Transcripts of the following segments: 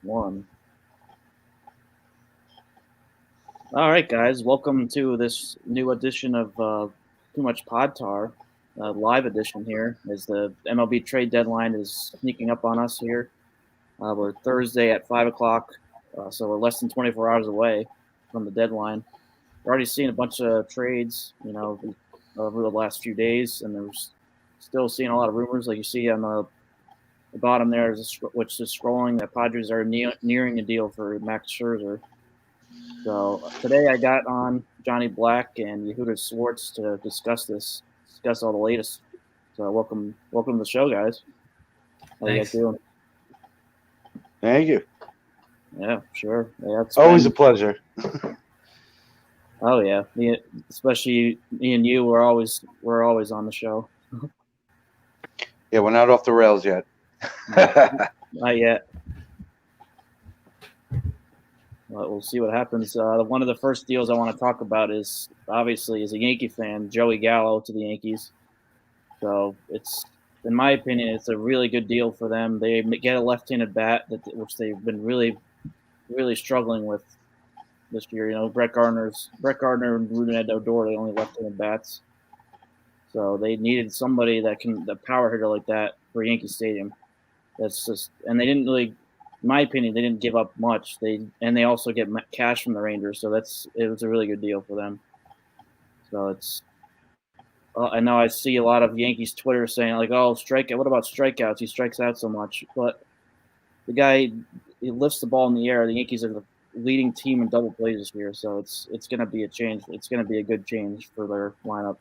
One. All right, guys. Welcome to this new edition of Too Much Pod Tar, live edition here, as the MLB Trade Deadline is sneaking up on us here. We're Thursday at 5 o'clock, so we're less than 24 hours away from the deadline. We're already seeing a bunch of trades, over the last few days, and there's still seeing a lot of rumors, like you see on the bottom there, which is scrolling that Padres are nearing a deal for Max Scherzer. So today I got on Johnny Black and Yehuda Swartz to discuss all the latest. So welcome to the show, guys. How you guys doing? Thank you. Yeah, sure. Yeah, it's always a pleasure. Oh yeah, especially me and you. We're always on the show. Yeah, we're not off the rails yet. Not yet. Well, we'll see what happens. One of the first deals I want to talk about is obviously, as a Yankee fan, Joey Gallo to the Yankees. So it's, in my opinion, it's a really good deal for them. They get a left-handed bat, which they've been really, really struggling with this year. You know, Brett Gardner and Rougned Odor, they only left-handed bats. So they needed somebody the power hitter like that for Yankee Stadium. And they didn't really, in my opinion, they didn't give up much. They also get cash from the Rangers, so it was a really good deal for them. So I know I see a lot of Yankees Twitter saying like, "Oh, strikeout. What about strikeouts? He strikes out so much." But the guy, he lifts the ball in the air. The Yankees are the leading team in double plays this year, so it's going to be a change. It's going to be a good change for their lineup.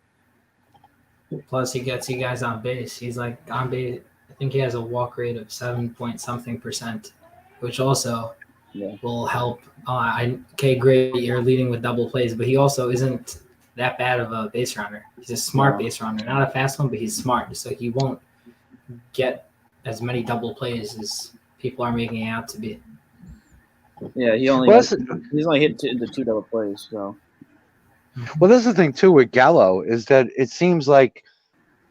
Plus, he gets you guys on base. He's like on base. I think he has a walk rate of 7-point-something%, which also will help. Okay, great, you're leading with double plays, but he also isn't that bad of a base runner. He's a smart base runner, not a fast one, but he's smart. So he won't get as many double plays as people are making it out to be. Yeah, he's only hit into 2 double plays. So. Well, that's the thing too with Gallo is that it seems like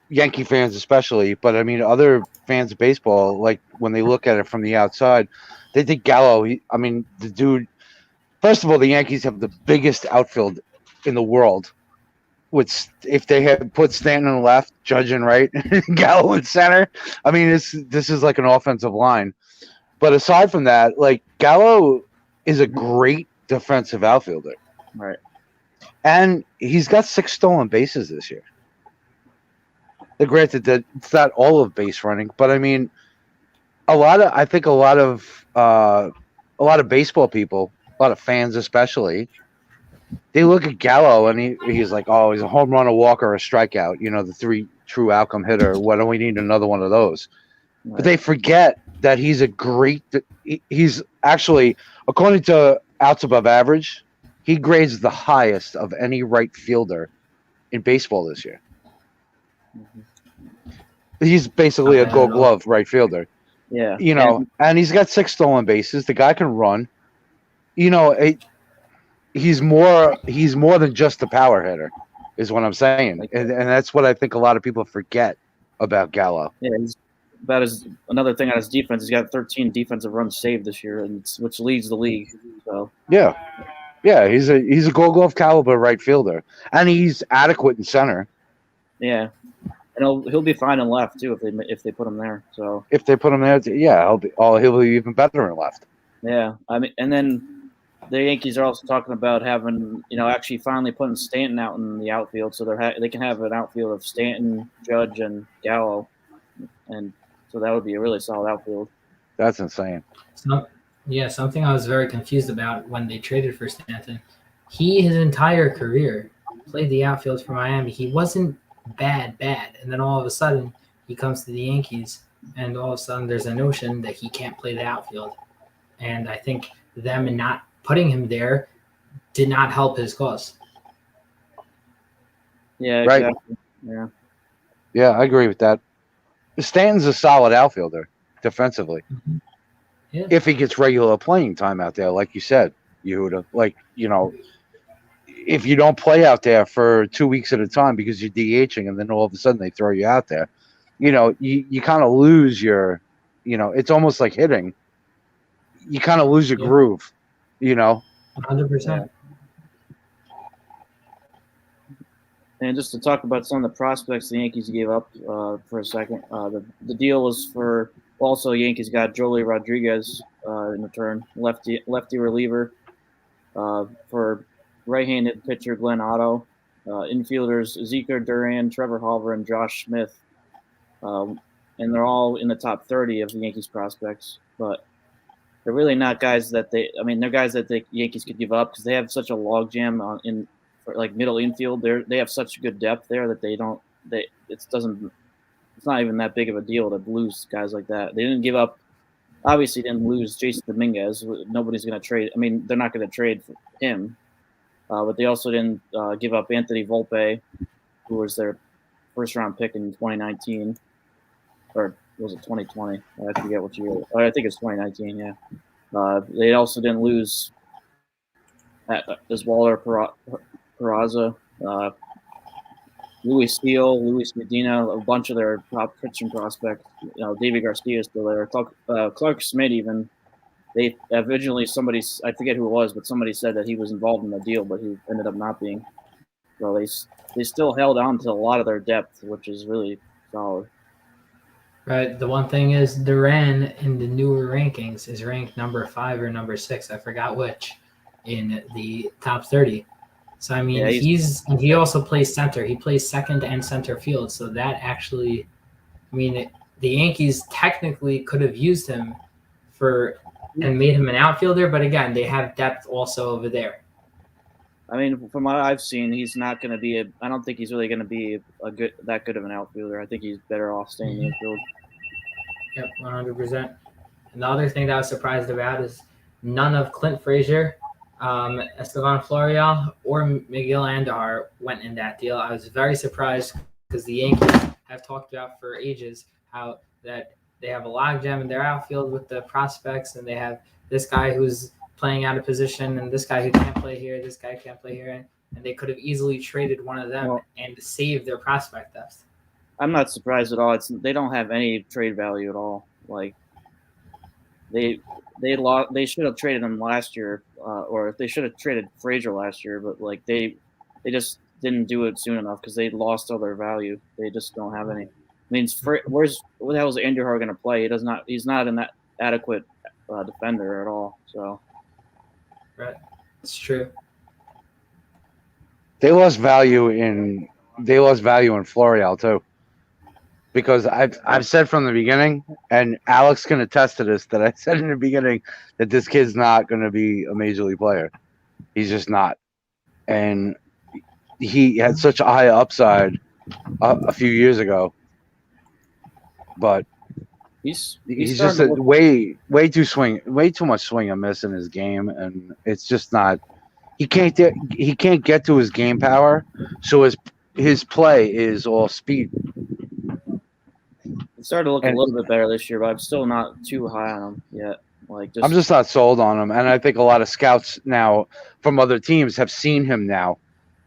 Yankee fans especially, but I mean other fans of baseball, like when they look at it from the outside, they think Gallo, the dude, first of all, the Yankees have the biggest outfield in the world. If they had put Stanton on the left, Judge in right, Gallo in center, I mean this is like an offensive line. But aside from that, like Gallo is a great defensive outfielder. Right. And he's got 6 stolen bases this year. Granted that it's not all of base running, but I mean, a lot of baseball people, a lot of fans especially, they look at Gallo and he's like, oh, he's a home run, a walk, or a strikeout. You know, the 3 true outcome hitter. Why don't we need another one of those? Right. But they forget that he's actually, according to outs above average, he grades the highest of any right fielder in baseball this year. Mm-hmm. He's basically a Gold Glove right fielder. Yeah. You know, and he's got 6 stolen bases. The guy can run. You know, he's more than just a power hitter, is what I'm saying. And that's what I think a lot of people forget about Gallo. Yeah, another thing on his defense. He's got 13 defensive runs saved this year, which leads the league. So yeah, he's a Gold Glove caliber right fielder, and he's adequate in center. Yeah. And he'll be fine in left too if they put him there. So if they put him there, he'll be even better in left. Yeah, I mean, and then the Yankees are also talking about having, actually finally putting Stanton out in the outfield, so they can have an outfield of Stanton, Judge, and Gallo, and so that would be a really solid outfield. That's insane. Something I was very confused about when they traded for Stanton. His entire career played the outfield for Miami. He wasn't bad, and then all of a sudden he comes to the Yankees, and all of a sudden there's a notion that he can't play the outfield, and I think them not putting him there did not help his cause. Yeah, right. Exactly. Yeah, I agree with that. Stanton's a solid outfielder defensively. Mm-hmm. Yeah. If he gets regular playing time out there, like you said, Yehuda, if you don't play out there for 2 weeks at a time because you're DHing and then all of a sudden they throw you out there, you kind of lose your, it's almost like hitting. you kind of lose your groove, 100%. And just to talk about some of the prospects the Yankees gave up for a second, the deal was for also Yankees got Joely Rodriguez in return, lefty reliever, for right-handed pitcher Glenn Otto, infielders Ezekiel Duran, Trevor Hauver, and Josh Smith, and they're all in the top 30 of the Yankees prospects, but they're really not guys that they're guys that the Yankees could give up because they have such a logjam in for like middle infield. They have such good depth there that it's not even that big of a deal to lose guys like that. They didn't give up. Obviously, didn't lose Jason Dominguez. Nobody's going to trade. I mean, they're not going to trade for him. But they also didn't give up Anthony Volpe, who was their first-round pick in 2019, or was it 2020? I forget what year. I think it's 2019. Yeah. They also didn't lose Oswaldo Peraza, Luis Steele, Luis Medina, a bunch of their top pitching prospects. David Garcia is still there. Clark Schmidt even. They originally I forget who it was, but somebody said that he was involved in the deal, but he ended up not being. So they still held on to a lot of their depth, which is really solid. Right. The one thing is Duran in the newer rankings is ranked number 5 or number 6. I forgot which in the top 30. So, I mean, he also plays center. He plays second and center field. So that actually, I mean, the Yankees technically could have used him and made him an outfielder. But again, they have depth also over there. I mean, from what I've seen, he's not going to be I don't think he's really going to be that good of an outfielder. I think he's better off staying in the infield. Yep, 100%. And the other thing that I was surprised about is none of Clint Frazier, Estevan Florial, or Miguel Andujar went in that deal. I was very surprised because the Yankees have talked about for ages how that they have a logjam in their outfield with the prospects, and they have this guy who's playing out of position and this guy who can't play here, this guy can't play here, and they could have easily traded one of them and saved their prospect depth. I'm not surprised at all. They don't have any trade value at all. Like they should have traded him last year, or they should have traded Frazier last year, but like they just didn't do it soon enough because they lost all their value. They just don't have any. I mean, what the hell is Andujar going to play? He's not an adequate defender at all. So, right, it's true. They lost value in Florial too, because I've said from the beginning, and Alex can attest to this, that I said in the beginning that this kid's not going to be a major league player. He's just not, and he had such a high upside a few years ago. But he's just way too much swing and miss in his game, and it's just not. He can't get to his game power, so his play is all speed. It started to look a little bit better this year, but I'm still not too high on him yet. I'm just not sold on him, and I think a lot of scouts now from other teams have seen him now,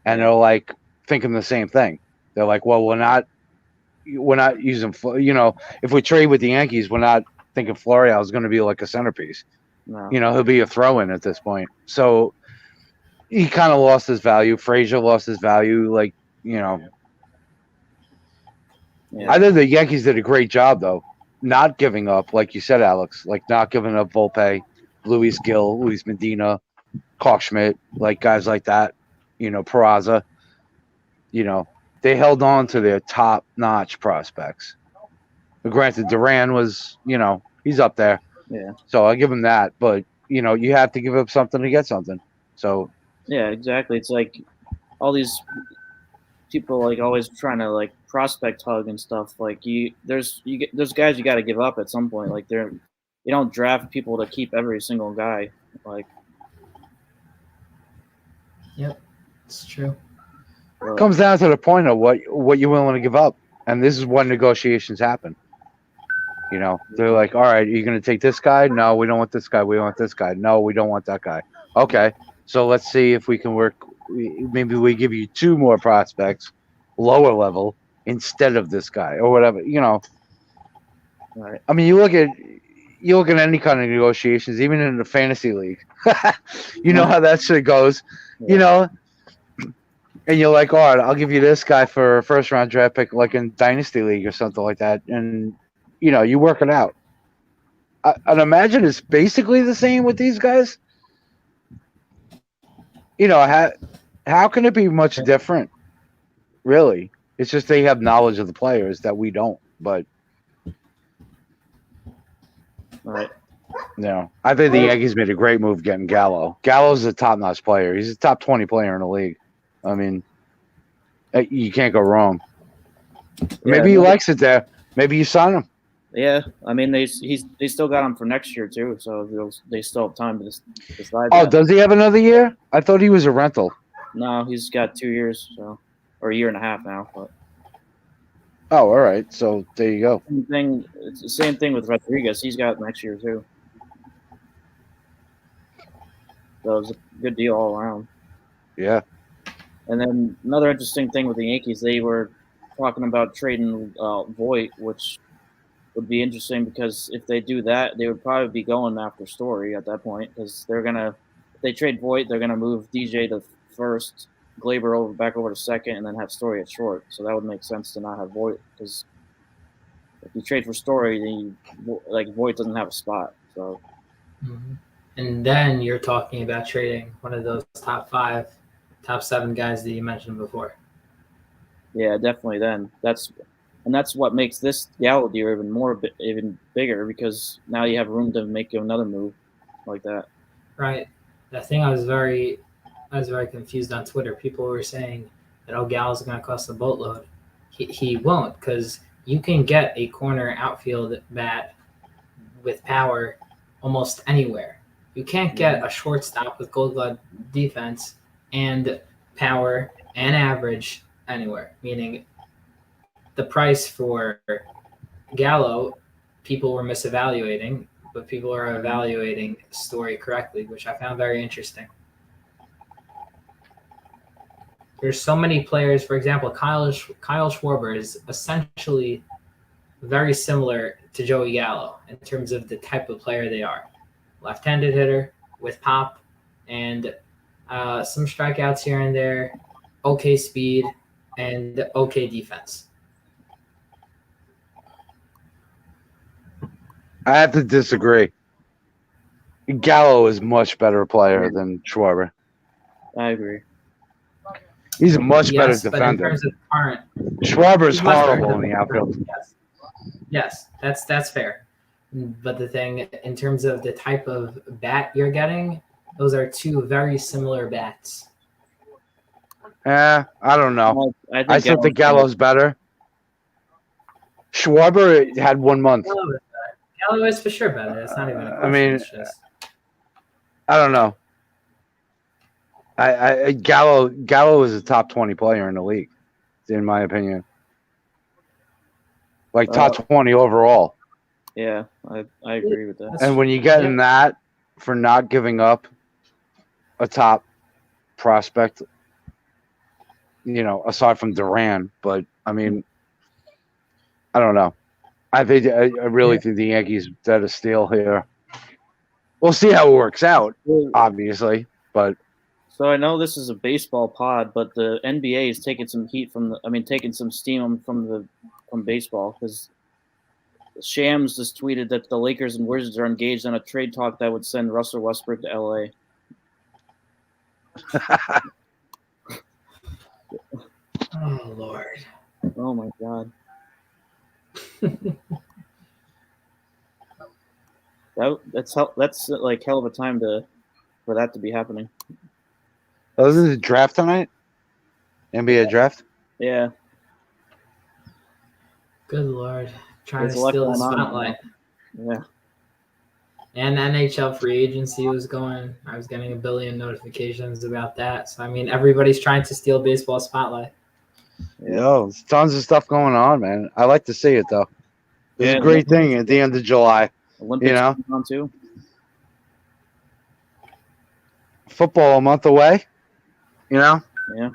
and they're like thinking the same thing. They're like, well, we're not using, if we trade with the Yankees, we're not thinking Florial is going to be like a centerpiece. No. He'll be a throw-in at this point. So he kind of lost his value. Frazier lost his value. Yeah. I think the Yankees did a great job, though, not giving up, like you said, Alex, not giving up Volpe, Luis Gil, Luis Medina, Clark Schmidt, guys like that, Peraza, they held on to their top-notch prospects. But granted, Duran was, he's up there. Yeah. So I'll give him that. But, you have to give up something to get something. So. Yeah, exactly. It's like all these people always trying to prospect hug and stuff. There's guys you got to give up at some point. You don't draft people to keep every single guy. Yep, it's true. It comes down to the point of what you're willing to give up, and this is when negotiations happen. They're like, all right, are you going to take this guy? No, we don't want this guy. We want this guy. No, we don't want that guy. Okay, so let's see if we can work. Maybe we give you 2 more prospects, lower level, instead of this guy or whatever. Right. I mean, you look at you look at any kind of negotiations, even in the fantasy league. You know how that shit goes. Yeah. You know, and you're like, all right, I'll give you this guy for a first round draft pick, like in Dynasty League or something like that. And, you know, you work it out. I'd imagine it's basically the same with these guys. You know, how can it be much different? Really? It's just they have knowledge of the players that we don't. But, Right. no, I think the Yankees made a great move getting Gallo. Gallo's a top-notch player. He's a top 20 player in the league. I mean, you can't go wrong. Maybe he likes it there. Maybe you sign him. Yeah, I mean they still got him for next year too, so they still have time to decide. Oh, that. does he have another year? I thought he was a rental. No, he's got 2 years, or a year and a half now. But Oh, all right. So there you go. same thing. It's the same thing with Rodriguez. He's got next year too. So it's a good deal all around. Yeah. And then another interesting thing with the Yankees, they were talking about trading Voit, which would be interesting because if they do that, they would probably be going after Story at that point because if they trade Voit, they're gonna move DJ to first, Glaber back over to second, and then have Story at short. So that would make sense to not have Voit because if you trade for Story, then Voit doesn't have a spot. So. Mm-hmm. And then you're talking about trading one of those top 7 guys that you mentioned before. Yeah, definitely. Then that's what makes this Gallo deal even bigger because now you have room to make another move like that. Right. The thing I was very confused on Twitter. People were saying that Gallo's going to cost a boatload. He won't because you can get a corner outfield bat with power almost anywhere. You can't get a shortstop with Gold Glove defense and power and average anywhere. Meaning, the price for Gallo, people were misevaluating, but people are evaluating Story correctly, which I found very interesting. There's so many players. For example, Kyle Schwarber is essentially very similar to Joey Gallo in terms of the type of player they are. Left-handed hitter with pop and some strikeouts here and there, okay speed, and okay defense. I have to disagree. Gallo is much better player than Schwarber. I agree. He's a much better defender. But in terms of current, Schwarber's horrible in the outfield. Yes, that's fair. But the thing, in terms of the type of bat you're getting, those are 2 very similar bats. I don't know. I still think Gallo's better. Schwarber had 1 month. Gallo is for sure better. That's not even a question. I mean, it's just... I don't know. Gallo is a top 20 player in the league, in my opinion. Like top 20 overall. Yeah, I agree with that. And when you get in that for not giving up a top prospect, you know, aside from Duran, but I mean, I don't know. I really think the Yankees did a steal here. We'll see how it works out, obviously, but. So I know this is a baseball pod, but the NBA is taking some heat taking some steam from baseball because Shams just tweeted that the Lakers and Wizards are engaged on a trade talk that would send Russell Westbrook to LA. Oh Lord! Oh my God! That's like hell of a time for that to be happening. Oh, this is a draft tonight? NBA draft? Yeah. Good Lord. Trying to steal the spotlight. Yeah. And NHL free agency was going. I was getting 1 billion notifications about that. So, I mean, everybody's trying to steal baseball spotlight. Yo, there's tons of stuff going on, man. I like to see it, though. It's a great thing at the end of July. Olympics going on, too. Football a month away. You know? Yeah.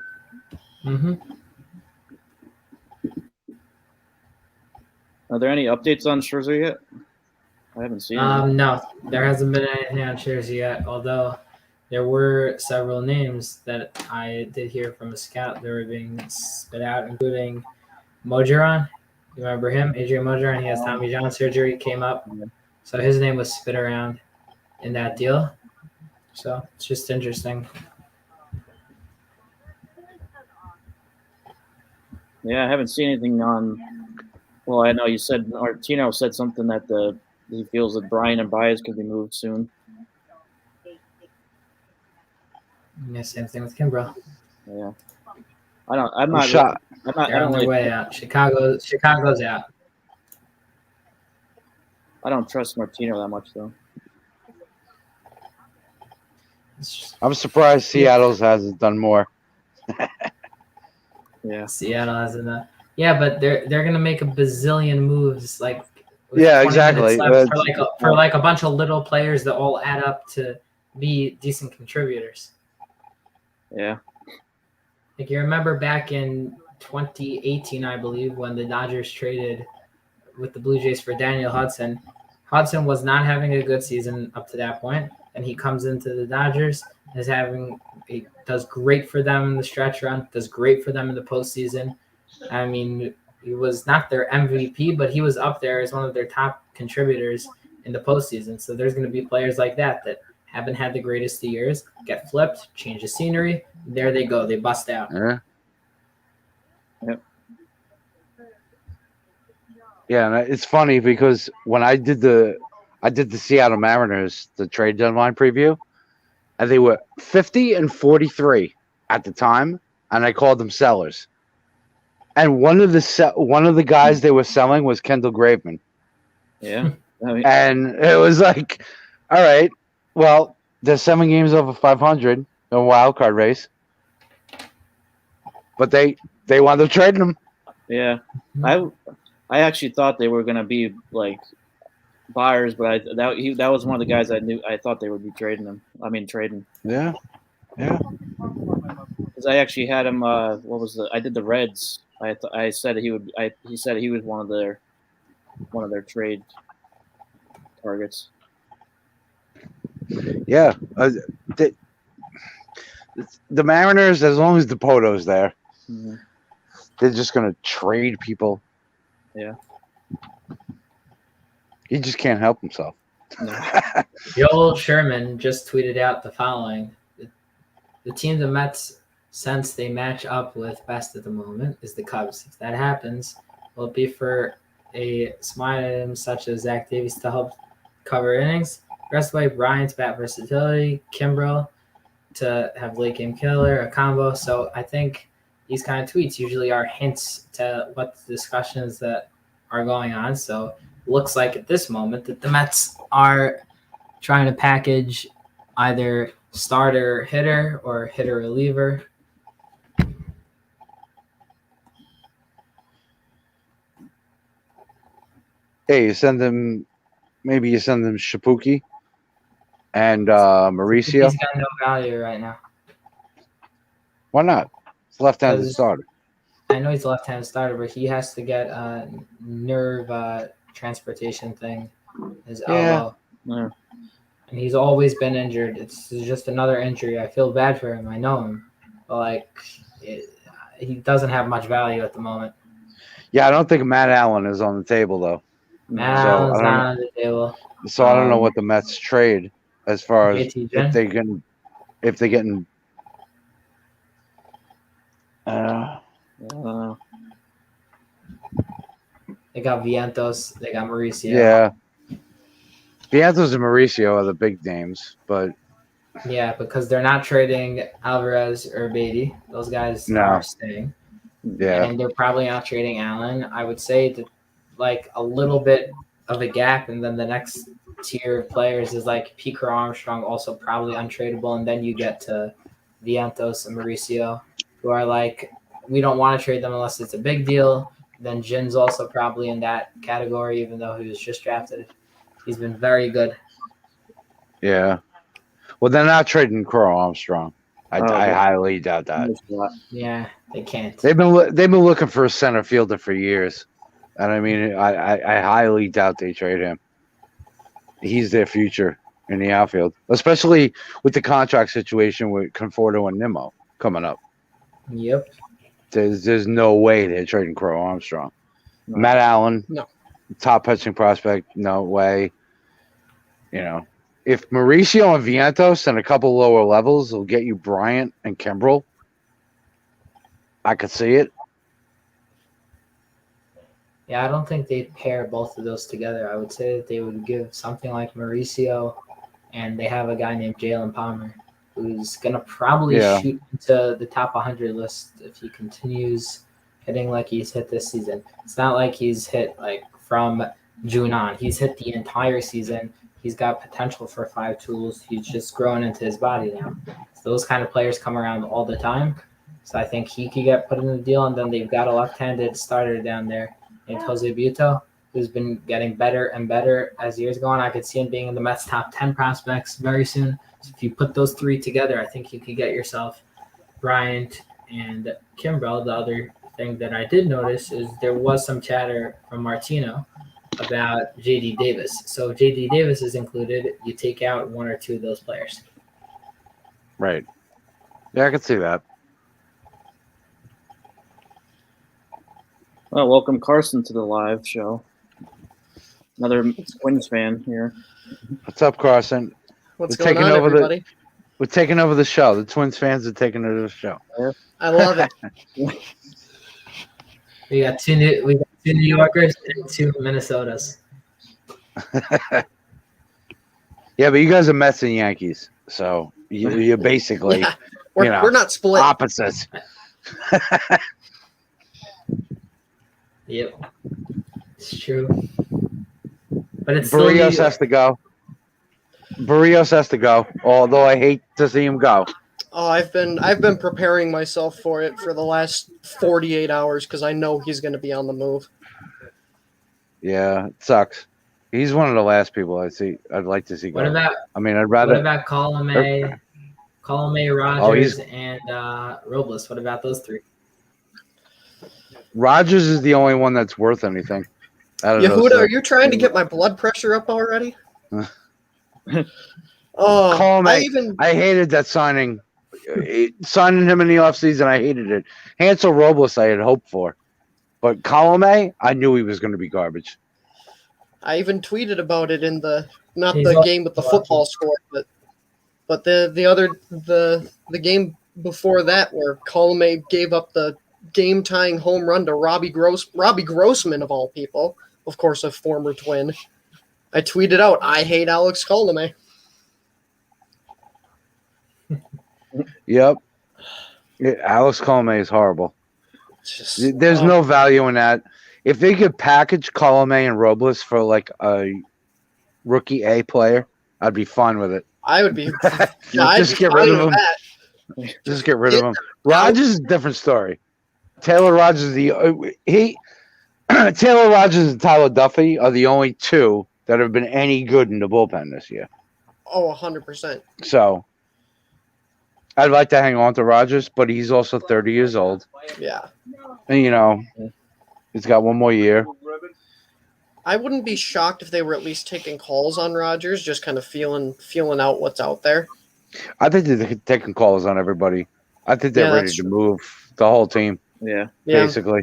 Mm-hmm. Are there any updates on Scherzer yet? I haven't seen it. No, there hasn't been anything on Jersey yet. Although there were several names that I did hear from a scout that were being spit out, including Mojeron. You remember him, Adrian Mojeron? He has Tommy John surgery. Came up, so his name was spit around in that deal. So it's just interesting. Yeah, I haven't seen anything on. Well, I know you said Martino said something that he feels that Brian and Baez could be moved soon. Yeah, same thing with Kimbrel. Yeah, I'm not. Shot. I'm not. They're on their way out. Chicago's out. I don't trust Martino that much, though. I'm surprised Seattle's hasn't done more. Yeah, Seattle hasn't. Yeah, but they're gonna make a bazillion moves, like Yeah, exactly. For like a bunch of little players that all add up to be decent contributors. Yeah. Like you remember back in 2018, I believe, when the Dodgers traded with the Blue Jays for Daniel Hudson. Hudson was not having a good season up to that point, and he comes into the Dodgers, he does great for them in the stretch run, does great for them in the postseason. I mean, he was not their MVP, but he was up there as one of their top contributors in the postseason. So there's going to be players like that haven't had the greatest of years, get flipped, change the scenery. There they go. They bust out. Yeah. Yep. Yeah, and it's funny because when I did the Seattle Mariners, the trade deadline preview, and they were 50 and 43 at the time, and I called them sellers. And one of the guys they were selling was Kendall Graveman. Yeah. And it was like, all right, well, they're 7 games over 500, a wild card race. But they wound up trading him. Yeah. I actually thought they were going to be like buyers, but that was one of the guys I thought they would be trading. Yeah. Yeah. Because I actually had him. I did the Reds. I said he would. He said he was one of their trade targets. Yeah. The Mariners, as long as DePoto's there, they're just going to trade people. Yeah. He just can't help himself. No. Joel Sherman just tweeted out the following. The team the Mets sense they match up with best at the moment is the Cubs. If that happens, will it be for a small item such as Zach Davies to help cover innings? Rest away Bryant's bat versatility, Kimbrel to have late game killer, a combo. So I think these kind of tweets usually are hints to what the discussions that are going on. So looks like at this moment that the Mets are trying to package either starter hitter or hitter reliever. Hey, maybe you send them Shapuki and Mauricio. He's got no value right now. Why not? It's left-handed starter. I know he's a left-handed starter, but he has to get a nerve transportation thing, his elbow. Yeah. And he's always been injured. It's just another injury. I feel bad for him. I know him. But, he doesn't have much value at the moment. Yeah, I don't think Matt Allen is on the table, though. Matt Allen's not on the table. So I don't know what the Mets trade as far as if they getting They got Vientos. They got Mauricio. Yeah. Vientos and Mauricio are the big names, but yeah, because they're not trading Alvarez or Beatty. Those guys are staying. Yeah. And they're probably not trading Allen. I would say that a little bit of a gap, and then the next tier of players is like Pete Armstrong, also probably untradeable, and then you get to Vientos and Mauricio, who are we don't want to trade them unless it's a big deal. Then Jin's also probably in that category, even though he was just drafted. He's been very good. Yeah. Well, they're not trading Crow Armstrong. I highly doubt that. Yeah, they can't. They've been looking for a center fielder for years, and I mean, I highly doubt they trade him. he's their future in the outfield, especially with the contract situation with Conforto and Nimmo coming up. Yep. There's no way they're trading Crow Armstrong. No. Matt Allen, No. top pitching prospect, no way. If Mauricio and Vientos and a couple lower levels will get you Bryant and Kimbrel, I could see it. Yeah, I don't think they'd pair both of those together. I would say that they would give something like Mauricio, and they have a guy named Jalen Palmer who's going to probably shoot into the top 100 list if he continues hitting like he's hit this season. It's not like he's hit like from June on. He's hit the entire season. He's got potential for 5 tools. He's just growing into his body now. So those kind of players come around all the time. So I think he could get put in the deal, and then they've got a left-handed starter down there named Jose Buto, who's been getting better and better as years go on. I could see him being in the Mets' top 10 prospects very soon. So if you put those 3 together, I think you could get yourself Bryant and Kimbrel. The other thing that I did notice is there was some chatter from Martino about J.D. Davis. So if J.D. Davis is included, you take out 1 or 2 of those players. Right. Yeah, I could see that. Well, welcome Carson to the live show. Another Twins fan here. What's up, Carson? What's going on, everybody? We're taking over the show. The Twins fans are taking over the show. I love it. We got 2 New Yorkers and 2 Minnesotas. Yeah, but you guys are Mets and Yankees, so you're basically we're not split. opposites. Yep, it's true. But it's Barrios has to go. Barrios has to go. Although I hate to see him go. Oh, I've been preparing myself for it for the last 48 hours because I know he's going to be on the move. Yeah, it sucks. He's one of the last people I'd like to see go. What about Colomé, Rogers, and Robles? What about those 3? Rogers is the only one that's worth anything. Yehuda, are you trying to get my blood pressure up already? I hated that signing. Signing him in the offseason, I hated it. Hansel Robles, I had hoped for. But Colomé, I knew he was going to be garbage. I even tweeted about it in the game with the football score, but the game before that where Colomé gave up the game-tying home run to Robbie Grossman of all people, of course a former Twin. I tweeted out, I hate Alex Colomé. Yep. Alex Colomé is horrible. There's no value in that. If they could package Colomé and Robles for like a rookie A player, I'd be fine with it. I would be. Just get rid of him. Just get rid of him. Rogers is a different story. Taylor Rogers Taylor Rogers and Tyler Duffy are the only 2 that have been any good in the bullpen this year. Oh, 100%. So I'd like to hang on to Rogers, but he's also 30 years old. Yeah. And, he's got 1 more year. I wouldn't be shocked if they were at least taking calls on Rogers, just kind of feeling out what's out there. I think they're taking calls on everybody. I think they're ready to move the whole team. Yeah. Basically.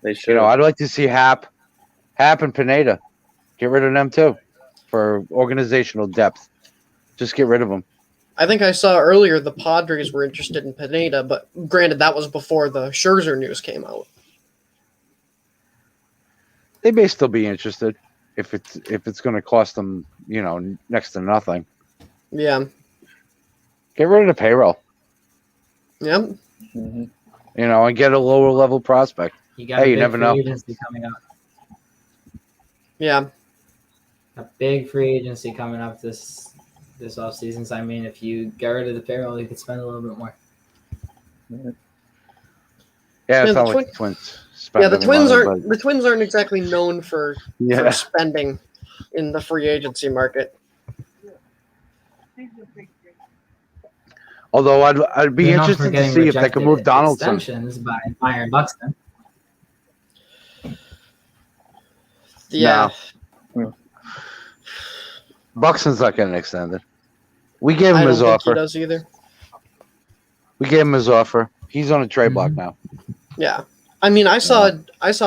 They should. I'd like to see Hap and Pineda. Get rid of them too for organizational depth. Just get rid of them. I think I saw earlier the Padres were interested in Pineda, but granted that was before the Scherzer news came out. They may still be interested if it's going to cost them, next to nothing. Yeah. Get rid of the payroll. Yep. Mm-hmm. And get a lower level prospect. You never know. Agency coming up. Yeah. A big free agency coming up this offseason. So, I mean, if you get rid of the payroll, you could spend a little bit more. Yeah, it's not like the Twins. The Twins aren't exactly known for spending in the free agency market. Although I'd be interested to see if they can move Donaldson. Extensions by Byron Buxton. Yeah. No. Buxton's not getting extended. We gave I him don't his think offer. he does either. We gave him his offer. He's on a trade block now. Yeah, I mean, I saw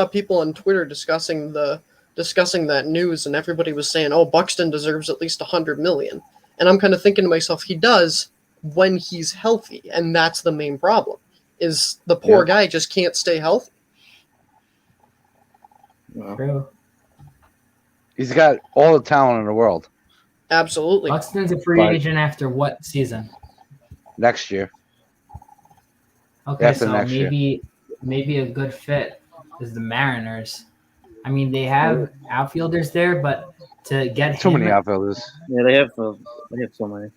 people on Twitter discussing that news, and everybody was saying, "Oh, Buxton deserves at least $100 million." And I'm kind of thinking to myself, he does when he's healthy, and that's the main problem. Is the poor guy just can't stay healthy? True. He's got all the talent in the world. Absolutely. Buxton's a free agent after what season? Next year. Okay, After so next year. maybe a good fit is the Mariners. I mean, they have outfielders there, but to get Too him, many outfielders. Yeah, they have so many.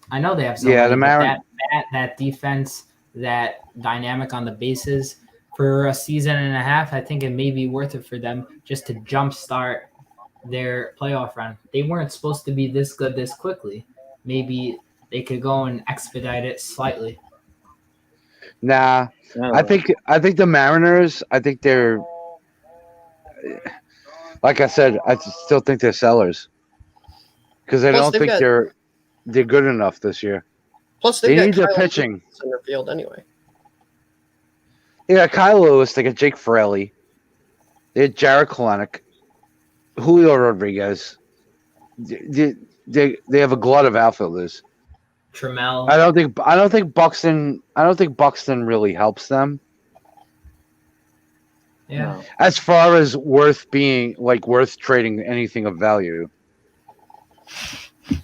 I know they have so Yeah, many, the but that defense, that dynamic on the bases for a season and a half, I think it may be worth it for them just to jumpstart their playoff run. They weren't supposed to be this good this quickly. Maybe they could go and expedite it slightly. Nah, I think the Mariners. I think they're, like I said, I still think they're sellers because I don't think they're good enough this year. Plus, they got need their Kyle pitching Lewis center field anyway. They got Kyle Lewis. They got Jake Fraley. They had Jarred Kelenic, Julio Rodriguez. They have a glut of outfielders. Trammell. I don't think Buxton really helps them. Yeah. As far as worth trading anything of value.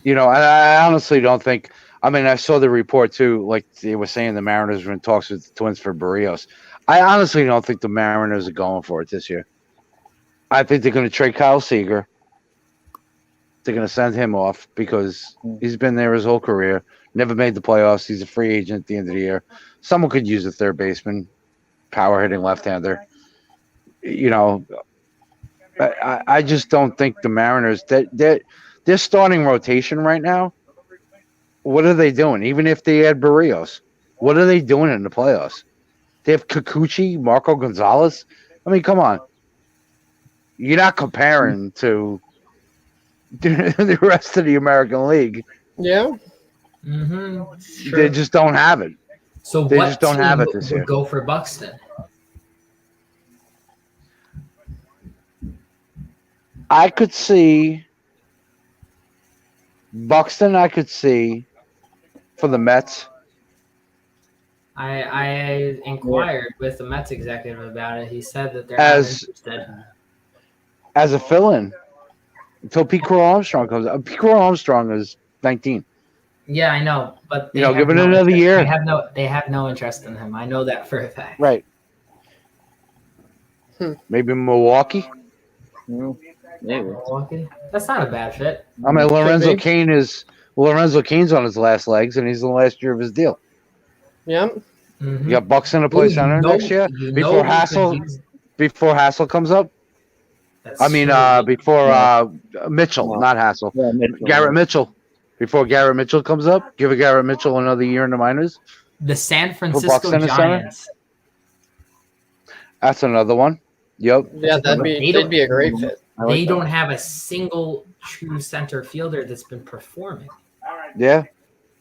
And I honestly don't think. I mean, I saw the report too. Like they were saying, the Mariners were in talks with the Twins for Barrios. I honestly don't think the Mariners are going for it this year. I think they're going to trade Kyle Seager. They're going to send him off because he's been there his whole career. Never made the playoffs. He's a free agent at the end of the year. Someone could use a third baseman, power hitting left-hander. I just don't think the Mariners. Their starting rotation right now. What are they doing? Even if they add Barrios, what are they doing in the playoffs? They have Kikuchi, Marco Gonzalez. I mean, come on. You're not comparing to the rest of the American League. Yeah. Mm-hmm. They just don't have it. So they what just don't have it this year. Go for Buxton. I could see Buxton. I could see for the Mets. I inquired with the Mets executive about it. He said that they're not interested. As a fill-in until Pete Crow Armstrong comes out. Pete Crow Armstrong is 19. Yeah, I know, but give it another year. They have no interest in him. I know that for a fact. Right. Maybe Milwaukee. Maybe. Milwaukee. That's not a bad fit. I mean, Lorenzo Cain's on his last legs, and he's in the last year of his deal. Yeah. Mm-hmm. You got Buxton to play center next year before Hassel comes up. Before Mitchell, not Hassel. Yeah, Garrett Mitchell. Before Garrett Mitchell comes up, give Garrett Mitchell another year in the minors. The San Francisco Giants. That's another one. Yep. Yeah, they'd be a great fit. They don't have a single true center fielder that's been performing. Yeah.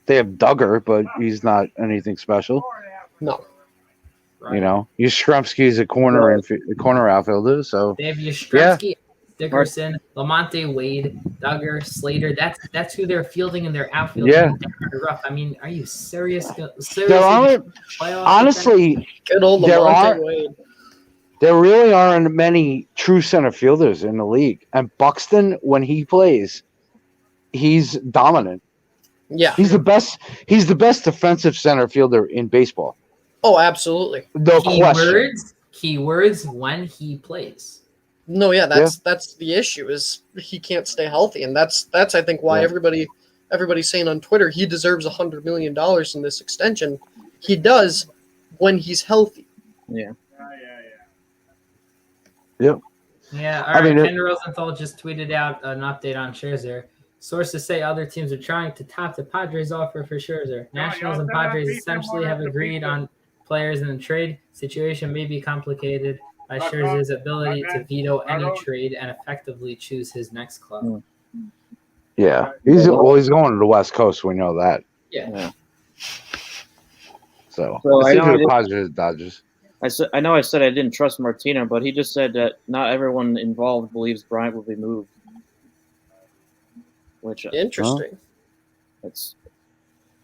They have Duggar, but he's not anything special. No. Right. Yastrzemski's a corner outfielder. So they have Yastrzemski, Dickerson, Lamonte Wade, Duggar, Slater. That's who they're fielding in their outfield. Yeah. Rough. I mean, are you serious? Honestly, good old Lamonte Wade. There really aren't many true center fielders in the league, and Buxton, when he plays, he's dominant. Yeah, he's the best. He's the best defensive center fielder in baseball. Oh, absolutely. No question. Keywords when he plays. No, yeah, that's the issue is he can't stay healthy, and that's I think why everybody's saying on Twitter he deserves $100 million in this extension. He does when he's healthy. Yeah. Yep. Yeah. All right. Ken Rosenthal just tweeted out an update on Scherzer. Sources say other teams are trying to top the Padres' offer for Scherzer. Nationals and Padres essentially have agreed on players, in the trade situation may be complicated by Scherzer's ability to veto any trade and effectively choose his next club. Yeah, he's going to the West Coast. We know that. Yeah. So I know the Padres, Dodgers. I know I said I didn't trust Martino, but he just said that not everyone involved believes Bryant will be moved. Which Interesting.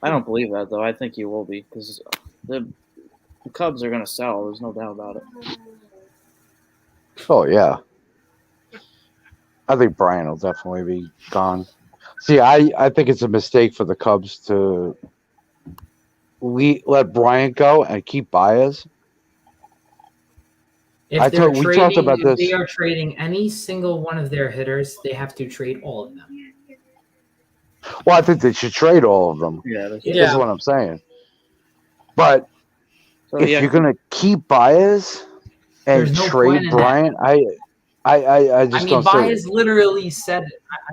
I don't believe that though. I think he will be because the Cubs are going to sell. There's no doubt about it. Oh yeah, I think Bryant will definitely be gone. See, I think it's a mistake for the Cubs to let Bryant go and keep Baez. If they are trading any single one of their hitters, they have to trade all of them. Well, I think they should trade all of them. Yeah, that's what I'm saying. But if you're going to keep Baez and trade Bryant, I just don't see it. Baez literally said,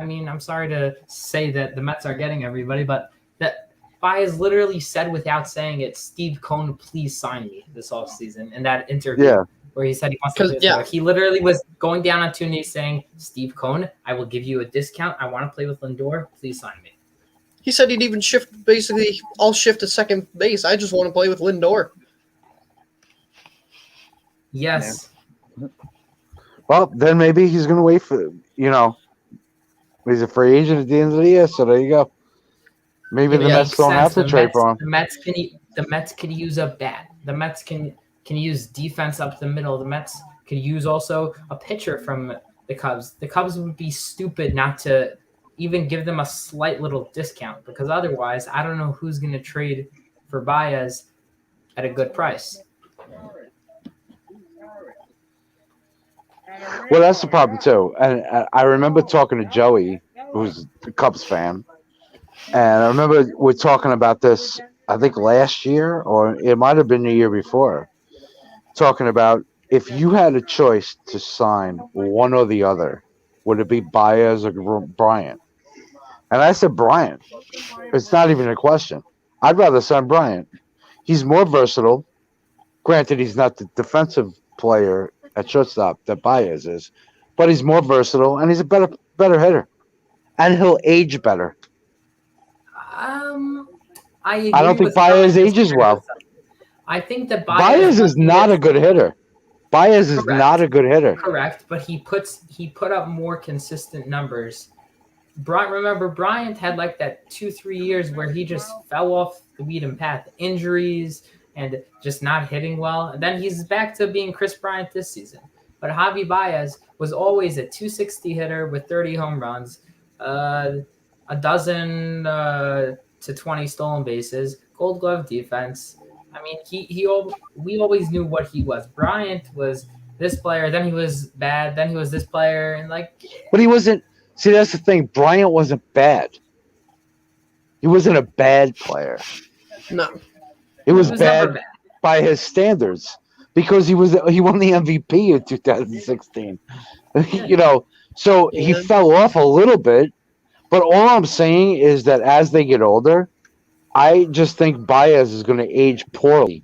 I'm sorry to say that the Mets are getting everybody, but that Baez literally said without saying it, Steve Cohn, please sign me this offseason in that interview where he said he wants to play with He literally was going down on two knees saying, Steve Cohn, I will give you a discount. I want to play with Lindor. Please sign me. He said he'd even I'll shift to second base. I just want to play with Lindor. Yes. Yeah. Well, then maybe he's going to wait for, he's a free agent at the end of the year, so there you go. Maybe the Mets don't have to trade for him. The Mets can use a bat. The Mets can use defense up the middle. The Mets can use also a pitcher from the Cubs. The Cubs would be stupid not to even give them a slight little discount because otherwise I don't know who's going to trade for Baez at a good price. Well, that's the problem too. And I remember talking to Joey, who's a Cubs fan, and I remember we're talking about this, I think last year, or it might have been the year before, talking about if you had a choice to sign one or the other, would it be Baez or Bryant? And I said Bryant. It's not even a question. I'd rather sign Bryant. He's more versatile. Granted, he's not the defensive player at shortstop that Baez is, but he's more versatile and he's a better hitter, and he'll age better. I don't think Baez ages well. I think that Baez is not a good hitter. Baez is not a good hitter. Correct, but he put up more consistent numbers. Remember, Bryant had like that 2-3 years where he just fell off the beaten path, injuries and just not hitting well. And then he's back to being Chris Bryant this season. But Javi Baez was always a 260 hitter with 30 home runs, a dozen to 20 stolen bases, Gold Glove defense. I mean, we always knew what he was. Bryant was this player, then he was bad, then he was this player, and But he wasn't. See, that's the thing. Bryant wasn't bad. He wasn't a bad player. No. It was bad by his standards because he won the MVP in 2016. So he fell off a little bit. But all I'm saying is that as they get older, I just think Baez is going to age poorly.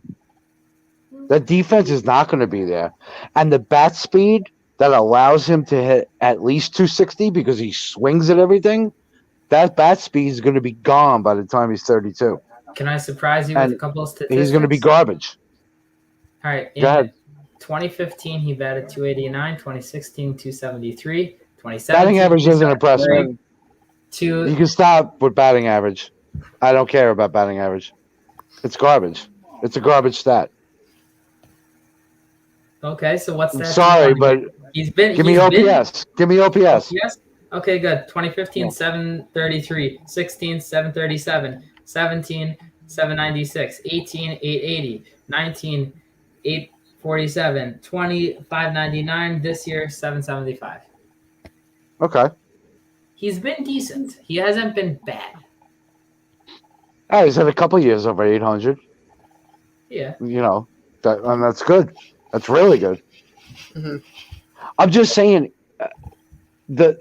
The defense is not going to be there. And the bat speed that allows him to hit at least 260 because he swings at everything, that bat speed is going to be gone by the time he's 32. Can I surprise you with a couple of statistics? He's going to be garbage. All right. Go ahead. 2015, he batted 289. 2016, 273. 2017, batting average doesn't impress me. You can stop with batting average. I don't care about batting average. It's garbage. It's a garbage stat. Okay, so what's that? Sorry, but give me OPS. Give me OPS. Yes. Okay, good. 2015, 733. 16, 737. 17, 796. 18, 880. 19, 847. 20, 599. This year, 775. Okay. He's been decent. He hasn't been bad. He's had a couple years over 800. Yeah. And that's good. That's really good. Mm-hmm. I'm just saying, the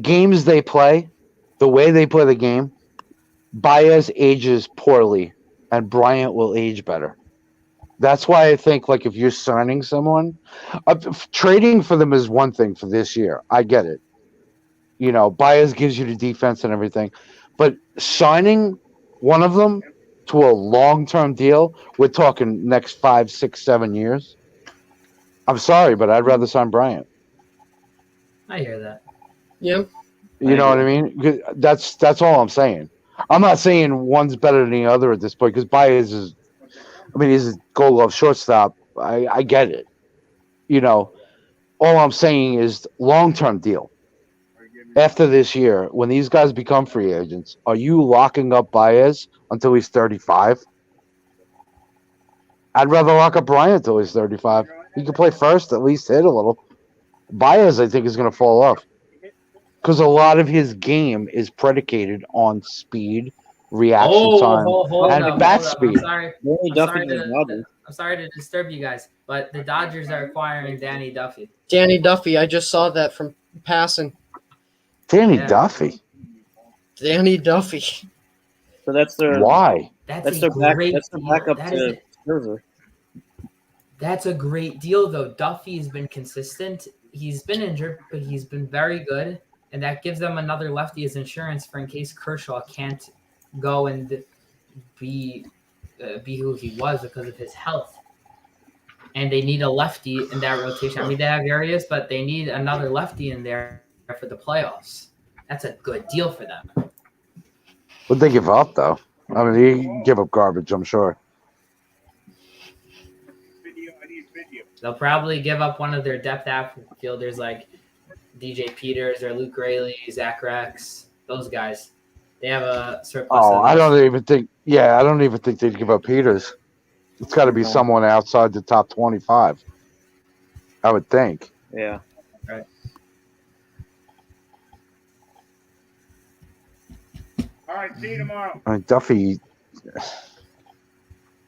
games they play, the way they play the game, Baez ages poorly, and Bryant will age better. That's why I think, if you're signing someone, trading for them is one thing for this year. I get it. Baez gives you the defense and everything. But signing one of them to a long-term deal, we're talking next 5, 6, 7 years. I'm sorry, but I'd rather sign Bryant. I hear that. Yeah. You know what I mean? That's all I'm saying. I'm not saying one's better than the other at this point because Baez is, he's a gold glove shortstop. I get it. All I'm saying is long-term deal. After this year, when these guys become free agents, are you locking up Baez until he's 35? I'd rather lock up Bryant until he's 35. He can play first, at least hit a little. Baez, I think, is going to fall off because a lot of his game is predicated on speed, reaction time, and bat speed. I'm sorry to disturb you guys, but the Dodgers are acquiring Danny Duffy. Danny Duffy, I just saw that from passing. Danny Duffy. Danny Duffy. So that's their why? That's their backup to Scherzer. That's a great deal, though. Duffy has been consistent. He's been injured, but he's been very good, and that gives them another lefty as insurance for in case Kershaw can't go and be who he was because of his health. And they need a lefty in that rotation. They have areas, but they need another lefty in there for the playoffs. That's a good deal for them. What'd they give up, though? They give up garbage, I'm sure. They'll probably give up one of their depth outfielders like DJ Peters or Luke Raley, Zach Rex, those guys. They have a surplus. I don't even think they'd give up Peters. It's got to be someone outside the top 25, I would think. Yeah. Right. All right, see you tomorrow. Duffy.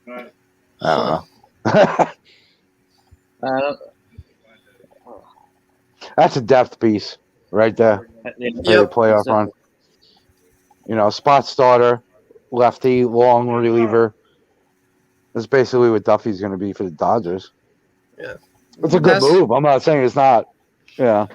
Right. I don't know. That's a depth piece right there. Playoff run. Spot starter, lefty, long reliever. That's basically what Duffy's going to be for the Dodgers. Yeah. It's a good move. I'm not saying it's not. Yeah.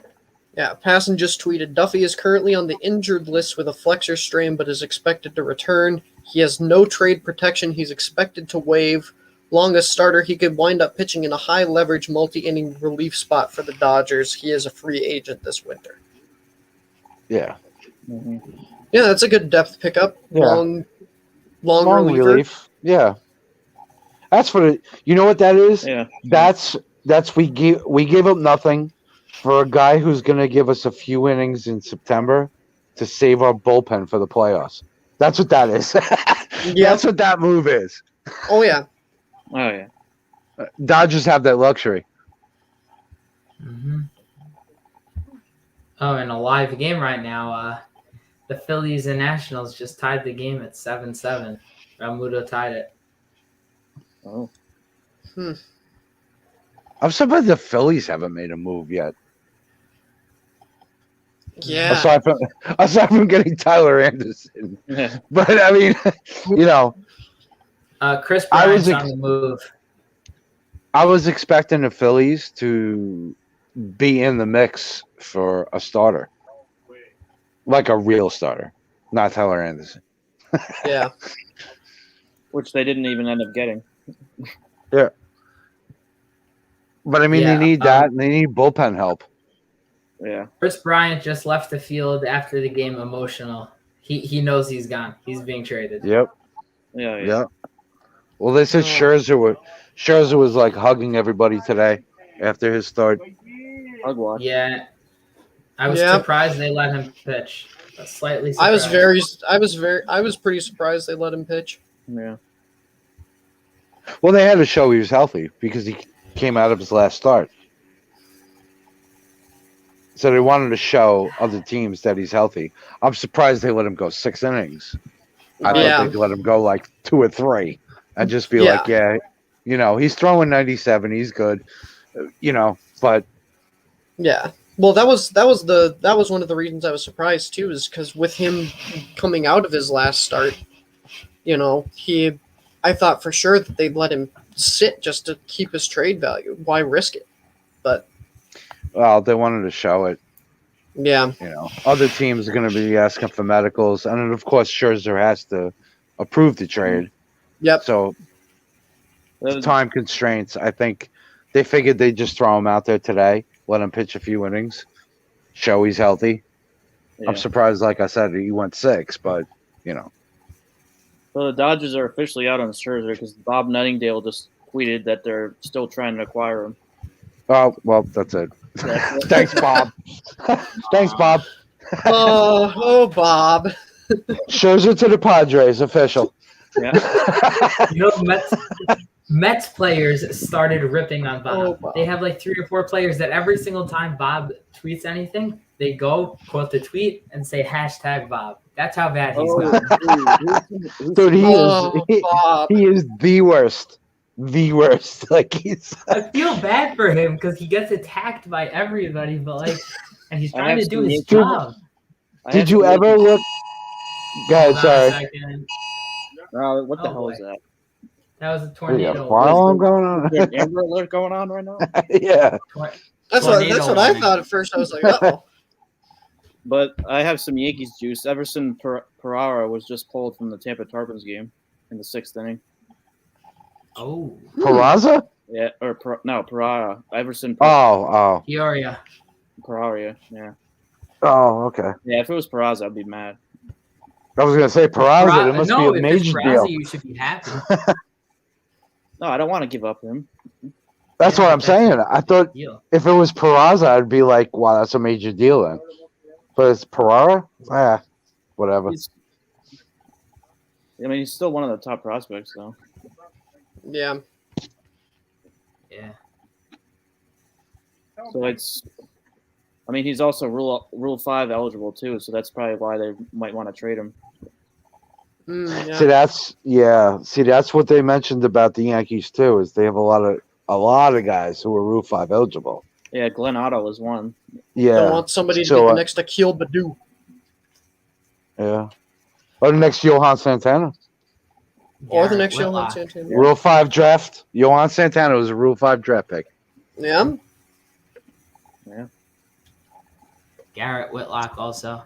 Yeah, Passon just tweeted, Duffy is currently on the injured list with a flexor strain but is expected to return. He has no trade protection. He's expected to waive. Longest starter, he could wind up pitching in a high-leverage multi-inning relief spot for the Dodgers. He is a free agent this winter. Yeah. Mm-hmm. Yeah, that's a good depth pickup. Yeah. Long relief. Yeah. That's for the. You know what that is? Yeah. That's we gave up nothing for a guy who's going to give us a few innings in September to save our bullpen for the playoffs. That's what that is. Yeah. That's what that move is. Oh yeah. Oh yeah. Dodgers have that luxury. Mm-hmm. Oh, in a live game right now, the Phillies and Nationals just tied the game at 7-7. Realmuto tied it. Oh. I'm surprised the Phillies haven't made a move yet. Yeah. Aside from getting Tyler Anderson. Yeah. But Chris Bryant's on the move. I was expecting the Phillies to be in the mix for a starter. Like a real starter. Not Tyler Anderson. Yeah. Which they didn't even end up getting. Yeah. But they need that and they need bullpen help. Yeah. Chris Bryant just left the field after the game emotional. He knows he's gone. He's being traded. Yep. Yeah. Well, they said Scherzer was like hugging everybody today after his start. Hug watch. Yeah. I was surprised they let him pitch. Slightly surprised. I was pretty surprised they let him pitch. Yeah. Well, they had to show he was healthy because he came out of his last start. So they wanted to show other teams that he's healthy. I'm surprised they let him go 6 innings. I thought they'd let him go like 2 or 3 and just be like, he's throwing 97, he's good, but yeah. Well, that was one of the reasons I was surprised too, is because with him coming out of his last start, I thought for sure that they'd let him sit just to keep his trade value. Why risk it? But well, they wanted to show it. Yeah. Other teams are going to be asking for medicals, and then, of course, Scherzer has to approve the trade. Yep. So, time constraints. I think they figured they'd just throw him out there today, let him pitch a few innings, show he's healthy. Yeah. I'm surprised, like I said, he went 6, but So the Dodgers are officially out on Scherzer because Bob Nuttingdale just tweeted that they're still trying to acquire him. Oh, well, that's it. Thanks, Bob. Thanks, Bob. Oh, Bob. Scherzer to the Padres, official. Yeah. Mets players started ripping on Bob. Oh, Bob. They have like 3 or 4 players that every single time Bob tweets anything, they go quote the tweet and say #Bob. That's how bad he's gotten. Dude, Bob. he is the worst. The worst. Like I feel bad for him because he gets attacked by everybody, but and he's trying to do his job. Did you ever look? Guys, sorry. What the hell is that? That was a tornado. Fire alarm going on? Is there an Amber Alert going on right now? Yeah. That's what I thought at first. I was like, uh-oh. But I have some Yankees juice. Everson Pereira was just pulled from the Tampa Tarpons game in the 6th inning. Oh. Peraza? Yeah, or Pereira. Everson. Oh. Peoria. Pereira. Yeah. Oh, okay. Yeah, if it was Peraza, I'd be mad. I was gonna say Peraza. It must be a major deal. You should be happy. No, I don't want to give up him. That's what I'm saying. I thought if it was Peraza, I'd be like, wow, that's a major deal then. But it's Pereira? Whatever. He's still one of the top prospects, though. Yeah. Yeah. So he's also Rule 5 eligible too, so that's probably why they might want to trade him. Yeah. See, that's what they mentioned about the Yankees too, is they have a lot of guys who are Rule 5 eligible. Yeah, Glenn Otto is one. Yeah. Don't want somebody to be the next Akil Badu. Yeah. Or the next Johan Santana. Or the next Johan Santana. Rule 5 draft. Johan Santana was a Rule 5 draft pick. Yeah. Yeah. Garrett Whitlock also.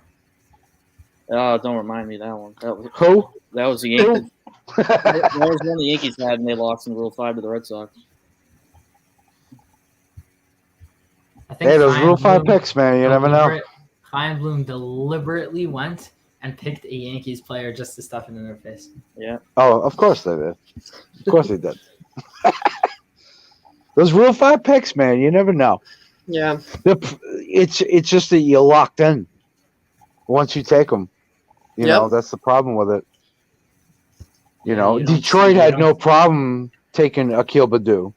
Oh, don't remind me of that one. Who? That was the Yankees. That was one the Yankees had, and they lost in Rule 5 to the Red Sox. I think those Rule 5 picks, man. You never know. Feinblum deliberately went and picked a Yankees player just to stuff it in their face. Yeah. Oh, of course they did. Of course they did. Those Rule 5 picks, man. You never know. Yeah. It's just that you're locked in once you take them. You know, that's the problem with it. Detroit had no problem taking Akil Badu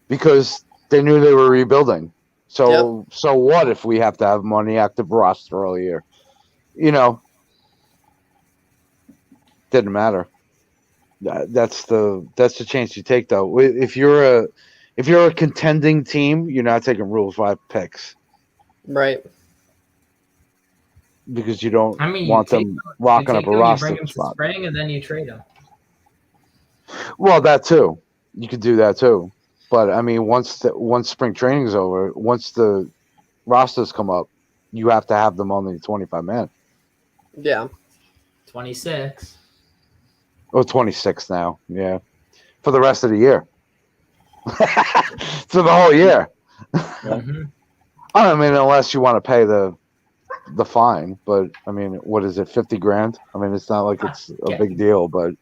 because they knew they were rebuilding. So what if we have to have him on the active roster all year? Didn't matter. That's the chance you take, though. If you're a contending team, you're not taking Rule 5 picks, right? Because you don't want them locking up a roster You bring him spot. to spring and then you trade him. Well, that too. You could do that too. But once spring training is over, once the rosters come up, you have to have them on the 25 man. Yeah. 26. Oh, 26 now. Yeah. For the rest of the year. For the whole year. Mm-hmm. Unless you want to pay the fine, but what is it, $50,000? It's not like it's a big deal, but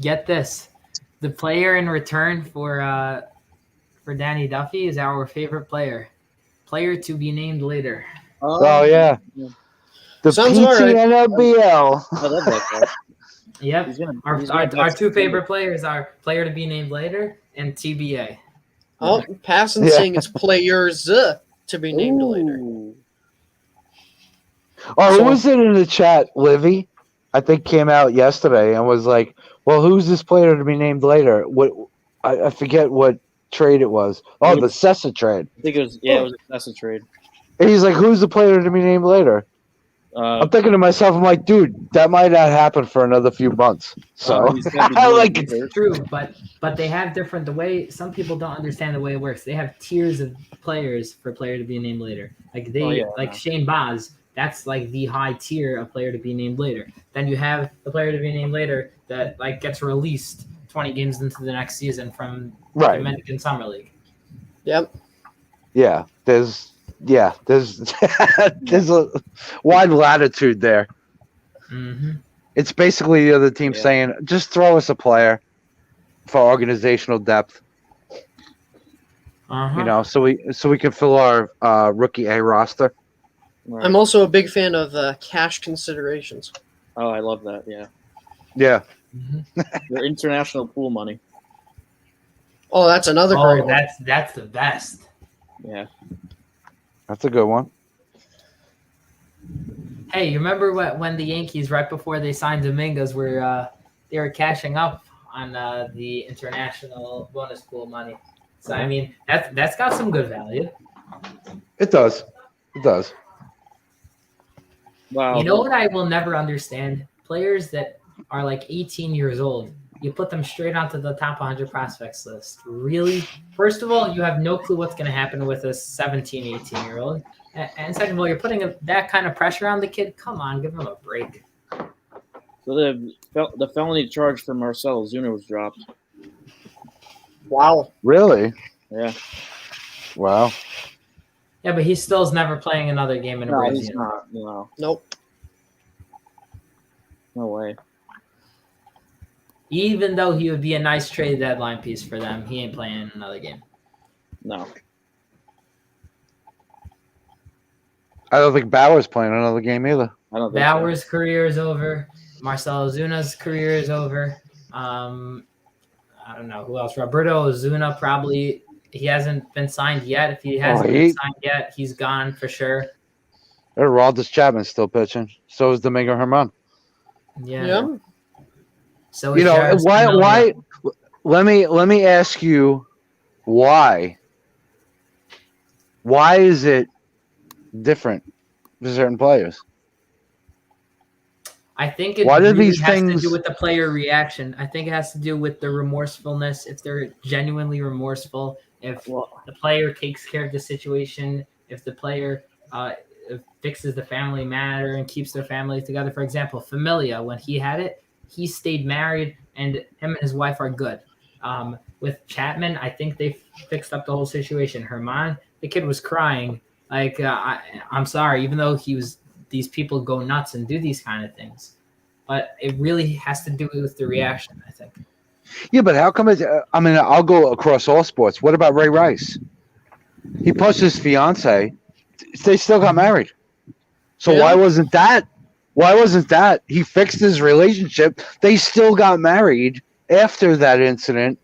get this. The player in return for Danny Duffy is our favorite player. Player to be named later. Oh yeah. The Sounds PTNLBL. I love that guy. Yep. Our 2 favorite players are player to be named later and TBA. Oh, passing saying it's players to be named later. Oh, who was it in the chat? Livy, I think, came out yesterday and was like, well, who's this player to be named later? What I forget what trade it was. Oh, the Sessa trade. I think it was a Sessa trade. And he's like, who's the player to be named later? I'm thinking to myself, I'm like, dude, that might not happen for another few months. So, he's gotta be doing like, it later. True, but they have different the way some people don't understand the way it works. They have tiers of players for a player to be named later. Like Shane Baz, that's like the high tier of player to be named later. Then you have the player to be named later that like gets released 20 games into the next season from the Dominican Summer League. Yep. Yeah, there's there's a wide latitude there. Mm-hmm. It's basically the other team saying, just throw us a player for organizational depth. Uh-huh. You know, so we can fill our rookie A roster. Right. I'm also a big fan of cash considerations. Oh, I love that. Yeah. Yeah. Mm-hmm. Your international pool money. Oh, that's another great one. That's the best. Yeah. That's a good one. Hey, you remember when the Yankees, right before they signed Dominguez, they were cashing up on the international bonus pool money? So I mean, that's got some good value. It does. It does. Wow. You know what I will never understand? Players that are like 18 years old, you put them straight onto the top 100 prospects list. Really? First of all, you have no clue what's going to happen with a 17, 18-year-old. And second of all, you're putting that kind of pressure on the kid. Come on, give him a break. So the felony charge for Marcell Ozuna was dropped. Wow. Really? Yeah. Wow. Yeah, but he still is never playing another game in a Braves he's uniform. not. No. Nope. No way. Even though he would be a nice trade deadline piece for them, he ain't playing another game. No. I don't think Bauer's playing another game either. I don't think Bauer's career is over. Marcell Ozuna's career is over. I don't know who else. Roberto Ozuna probably he hasn't been signed yet. If he hasn't been signed yet, he's gone for sure. Aroldis Chapman's still pitching. So is Domingo Germán. Yeah. So you know why? Let me ask you why. Why is it different for certain players? I think it Why do really these has things... to do with the player reaction. I think it has to do with the remorsefulness. If they're genuinely remorseful, if the player takes care of the situation, if the player fixes the family matter and keeps their family together. For example, Familia, when he had it, he stayed married and him and his wife are good. With Chapman, I think they fixed up the whole situation. Germán, the kid was crying. Like, I'm sorry, even though these people go nuts and do these kind of things. But it really has to do with the reaction, I think. Yeah, but how come I'll go across all sports. What about Ray Rice? He pushed his fiance. They still got married. So why wasn't that? He fixed his relationship. They still got married after that incident,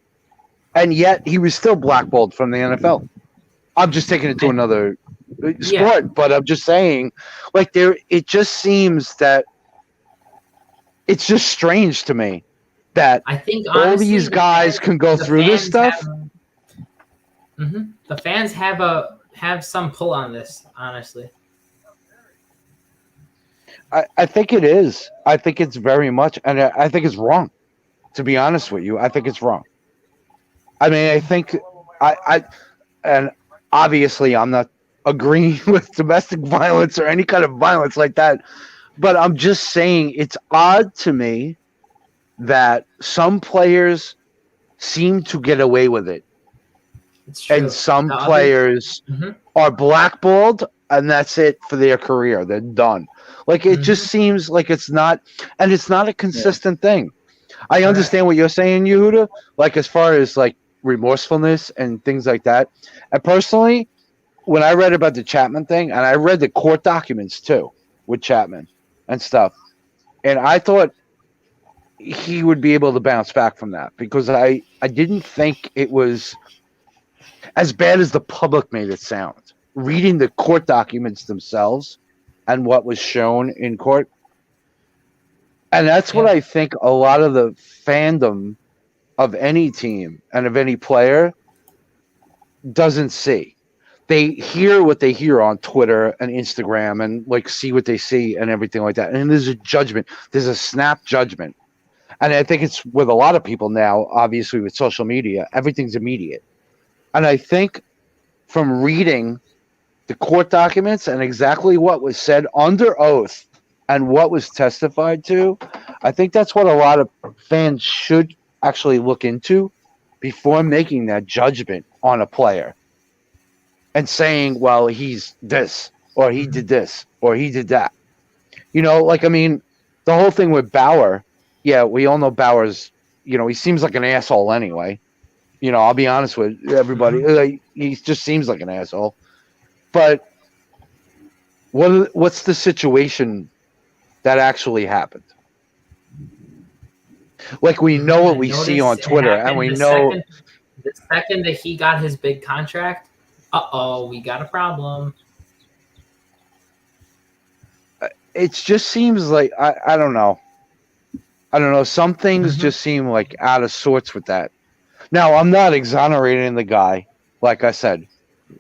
and yet he was still blackballed from the NFL. I'm just taking it to another sport, but I'm just saying, like, it just seems that it's just strange to me that I think honestly, all these guys can go through this stuff. The fans have some pull on this, honestly. I think it is. I think it's very much, and I think it's wrong. To be honest with you, I think it's wrong. I mean, I think and obviously I'm not agreeing with domestic violence or any kind of violence like that, but I'm just saying it's odd to me that some players seem to get away with it. And some players are blackballed, and that's it for their career. They're done. Like, it just seems like it's not a consistent thing. I understand what you're saying, Yehuda, like as far as like remorsefulness and things like that. And personally, when I read about the Chapman thing, and I read the court documents too with Chapman and stuff, and I thought he would be able to bounce back from that because I didn't think it was as bad as the public made it sound. Reading the court documents themselves and what was shown in court. And that's what I think a lot of the fandom of any team and of any player doesn't see. they hear what they hear on Twitter and Instagram and like see what they see and everything like that. And there's a judgment. There's a snap judgment. And I think it's with a lot of people now, obviously with social media, everything's immediate. And I think from reading the court documents and exactly what was said under oath and what was testified to, I think that's what a lot of fans should actually look into before making that judgment on a player and saying, well, he's this, or he did this, or he did that. Like, I mean, the whole thing with Bauer, yeah, we all know Bauer's, he seems like an asshole anyway. I'll be honest with everybody. He just seems like an asshole. But what's the situation that actually happened? Like, we know what we see on Twitter, and we know the second that he got his big contract, we got a problem. It just seems like I don't know. Some things just seem like out of sorts with that. Now, I'm not exonerating the guy. Like I said,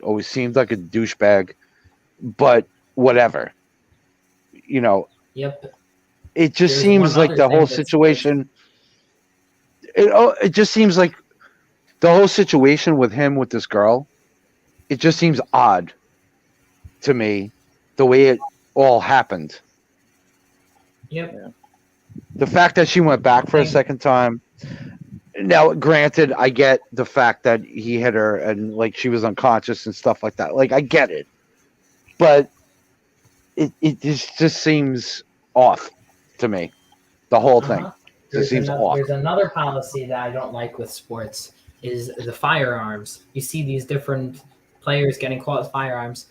always seemed like a douchebag, but whatever. Yep. It just seems like the whole situation. It just seems like the whole situation with him with this girl. It just seems odd to me, the way it all happened. Yep. The fact that she went back for a second time. Now, granted, I get the fact that he hit her and like she was unconscious and stuff like that. Like, I get it, but it just seems off to me. The whole thing just seems off. There's another policy that I don't like with sports is the firearms. You see these different players getting caught with firearms.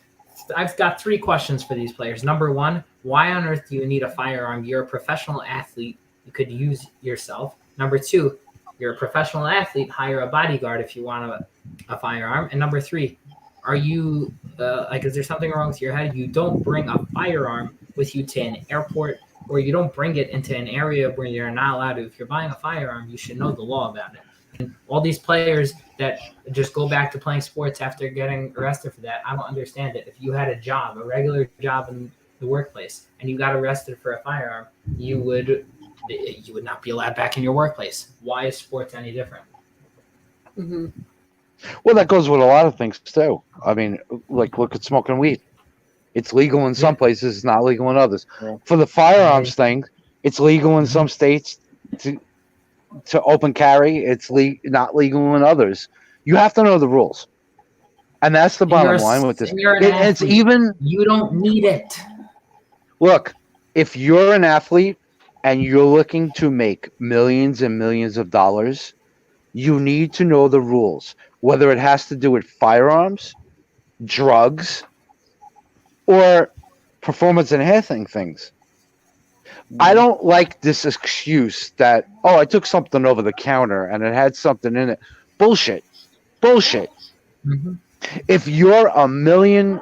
I've got 3 questions for these players. Number 1, why on earth do you need a firearm? You're a professional athlete. You could use yourself. Number 2, you're a professional athlete. Hire a bodyguard if you want a firearm. And number 3, are you is there something wrong with your head? You don't bring a firearm with you to an airport, or you don't bring it into an area where you're not allowed to. If you're buying a firearm, you should know the law about it. And all these players that just go back to playing sports after getting arrested for that, I don't understand it. If you had a regular job in the workplace, and you got arrested for a firearm, you would not be allowed back in your workplace. Why is sports any different? Mm-hmm. Well, that goes with a lot of things too. I mean, like, look at smoking weed. It's legal in some places, it's not legal in others. Yeah. For the firearms thing, it's legal in some states to open carry. It's not legal in others. You have to know the rules, and that's the bottom line with this. It's even you don't need it. Look, if you're an athlete and you're looking to make millions and millions of dollars, you need to know the rules, whether it has to do with firearms, drugs, or performance-enhancing things. I don't like this excuse that, I took something over the counter and it had something in it. Bullshit. Mm-hmm. If you're a $1 million+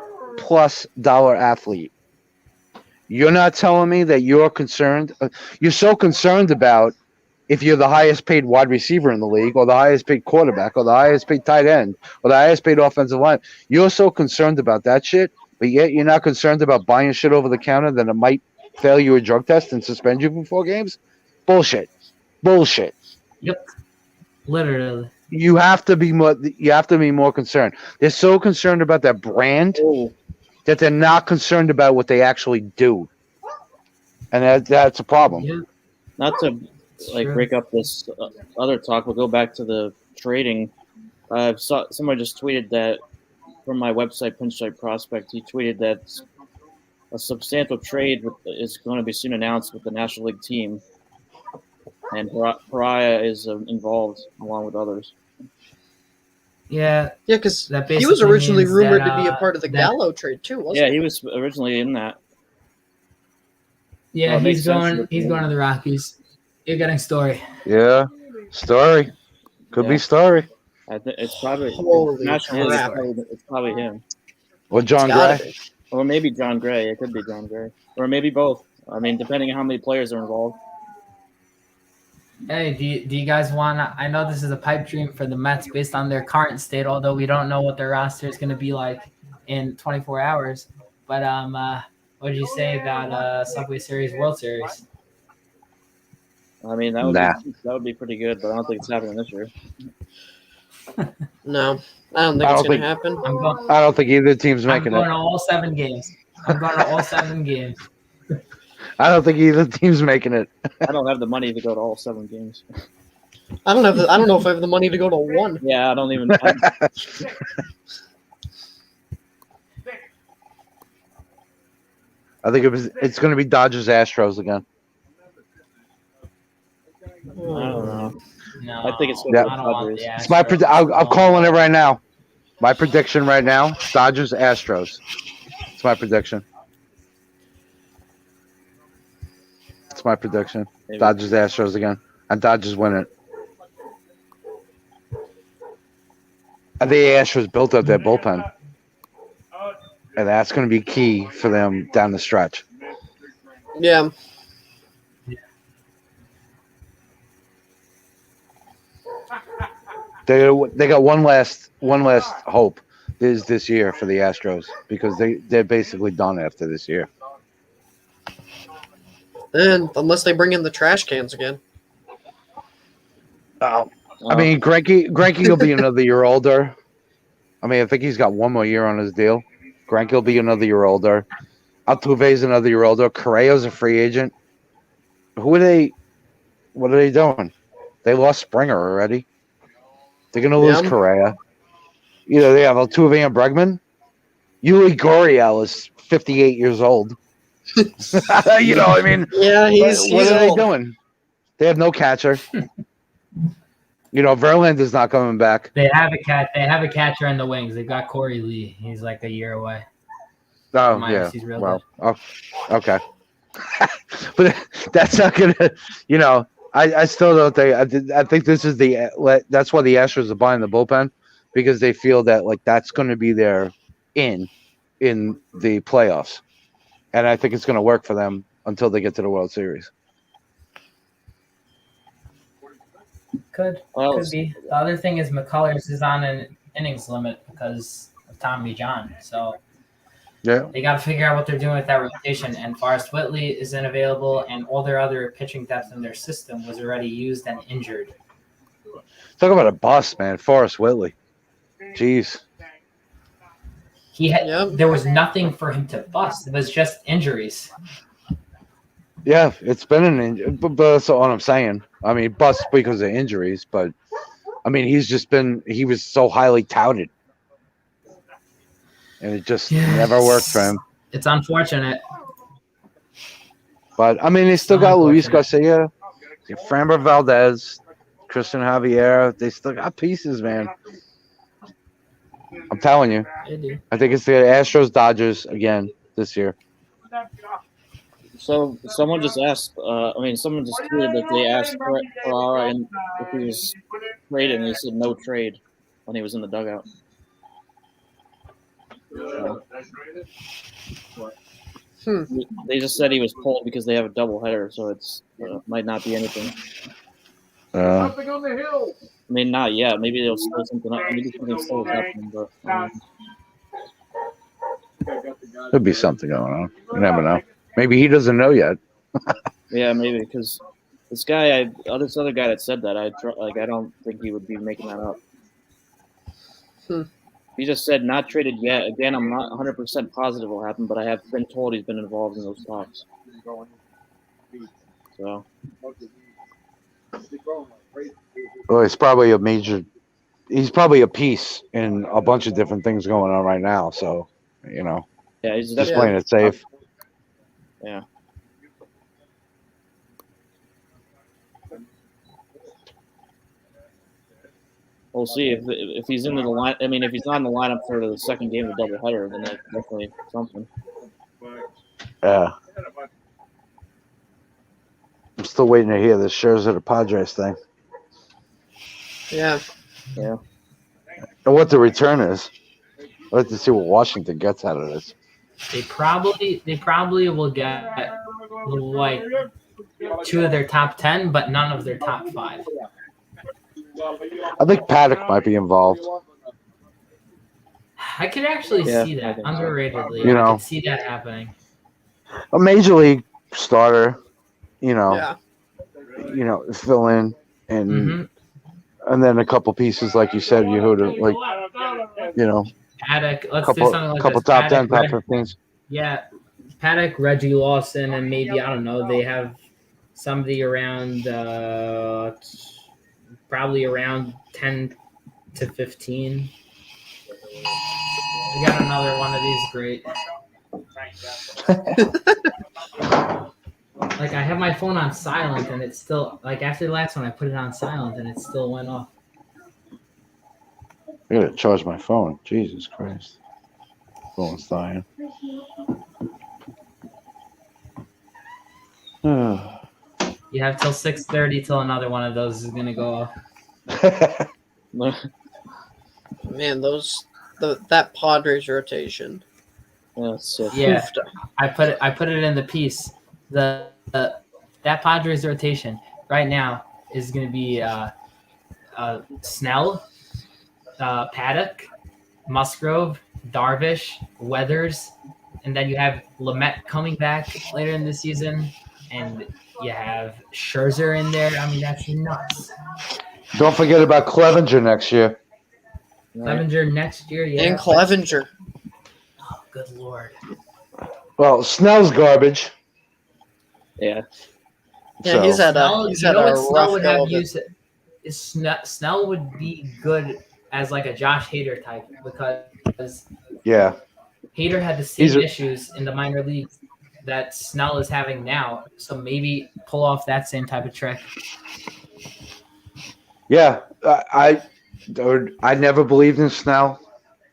athlete, you're not telling me that you're concerned. You're so concerned about if you're the highest paid wide receiver in the league, or the highest paid quarterback, or the highest paid tight end, or the highest paid offensive line. You're so concerned about that shit, but yet you're not concerned about buying shit over the counter that it might fail you a drug test and suspend you for 4 games. Bullshit. Yep. Literally. You have to be more concerned. They're so concerned about that brand that they're not concerned about what they actually do, and that's a problem. Yeah. Not to break up this other talk, we'll go back to the trading. Someone just tweeted that from my website, Pinstripe Prospect. He tweeted that a substantial trade is going to be soon announced with the National League team, and Pariah is involved along with others. Yeah, because he was originally rumored to be a part of the Gallo trade too, wasn't he? Yeah, he was originally in that. Yeah, he's going to the Rockies. You're getting Story. Yeah, Story. Could be Story. It's probably it's probably him. Or John Gray. Or maybe John Gray. It could be John Gray. Or maybe both. I mean, depending on how many players are involved. Hey, do you guys want to – I know this is a pipe dream for the Mets based on their current state, although we don't know what their roster is going to be like in 24 hours. But what did you say about Subway Series World Series? I mean, that would be pretty good, but I don't think it's happening this year. No, I don't think it's going to happen. I don't think either team's making it. I'm going to all 7 games. I'm going to all 7 games. I don't think either team's making it. I don't have the money to go to all 7 games. I don't know if I have the money to go to 1. Yeah, I don't even. I think it's going to be Dodgers Astros again. I don't know. No, I think it's going to be Dodgers. It's I'm calling it right now. My prediction right now: Dodgers Astros. It's my prediction. It's my prediction. Maybe. Dodgers Astros again, and Dodgers win it. And the Astros built up their bullpen, and that's going to be key for them down the stretch. Yeah. They got one last hope is this year for the Astros because they're basically done after this year. And unless they bring in the trash cans again. I mean, Greinke will be another year older. I mean, I think he's got 1 more year on his deal. Greinke will be another year older. Altuve's another year older. Correa's a free agent. What are they doing? They lost Springer already. They're going to lose Correa. They have Altuve and Bregman. Yuli Gurriel is 58 years old. I mean, yeah, what are they doing? They have no catcher. Verlander's not coming back. They have a catcher in the wings. They've got Corey Lee. He's like a year away. Oh, yeah. He's real good. Okay. But that's not going to, I still don't think. I think this is that's why the Astros are buying the bullpen because they feel that that's going to be their in the playoffs, and I think it's going to work for them until they get to the World Series. Could be. The other thing is McCullers is on an innings limit because of Tommy John, so. Yeah, they got to figure out what they're doing with that rotation. And Forrest Whitley isn't available, and all their other pitching depth in their system was already used and injured. Talk about a bust, man. Forrest Whitley. Jeez. There was nothing for him to bust. It was just injuries. Yeah, it's been an injury, but that's all I'm saying. I mean, bust because of injuries, but I mean, he was so highly touted. And it just never worked for him. It's unfortunate. But, I mean, they still got Luis Garcia, Framber Valdez, Christian Javier. They still got pieces, man. I'm telling you. I think it's the Astros Dodgers again this year. So, someone just asked, someone just tweeted that they asked Ferrara and if he was traded, and he said no trade when he was in the dugout. They just said he was pulled because they have a doubleheader, so it's might not be anything. Something on the hill. I mean, not yet. Maybe they'll slow something up. Maybe something still happening, but there'll be something going on. You never know. Maybe he doesn't know yet. Yeah, maybe because this other guy that said that, I don't think he would be making that up. He just said not traded yet. Again, I'm not 100% positive will happen, but I have been told he's been involved in those talks. So. Well, he's probably a piece in a bunch of different things going on right now. So, Yeah, he's just playing it safe. Yeah. We'll see if he's into the line. I mean, if he's not in the lineup for the second game of the doubleheader, then that's definitely something. Yeah. I'm still waiting to hear the Scherzer to Padres thing. Yeah. Yeah. And what the return is. I'd like to see what Washington gets out of this. They probably will get like 2 of their top 10, but none of their top 5. I think Paddock might be involved. I could actually Yeah, see I that think so. underratedly. You I know. could see that happening. A major league starter, Yeah. fill in and then a couple pieces like you said, Yehuda, like Paddock. Let's do couple something like couple this. top Paddock, 10, top 15s. yeah, Paddock, Reggie Lawson, and maybe I don't know. They have somebody around, probably around 10 to 15. We got another one of these great. Like I have my phone on silent and it's still like after the last one I put it on silent and it still went off. I gotta charge my phone. Jesus Christ. Phone's dying. You have till 6:30 till another one of those is gonna go off. Man, that Padres rotation. Yeah, I put it in the piece. That Padres rotation right now is going to be Snell, Paddock, Musgrove, Darvish, Weathers, and then you have Lamet coming back later in the season, and you have Scherzer in there. I mean, that's nuts. Don't forget about Clevenger next year. Clevenger next year, yeah. And Clevenger. Oh, good Lord. Well, Snell's garbage. Yeah. Yeah, So- he's had Snell, a Snell rough would go have of it. used it. Snell would be good as like a Josh Hader type because Yeah. Hader had the same He's a- issues in the minor leagues that Snell is having now. So maybe pull off that same type of trick. Yeah. I never believed in Snell.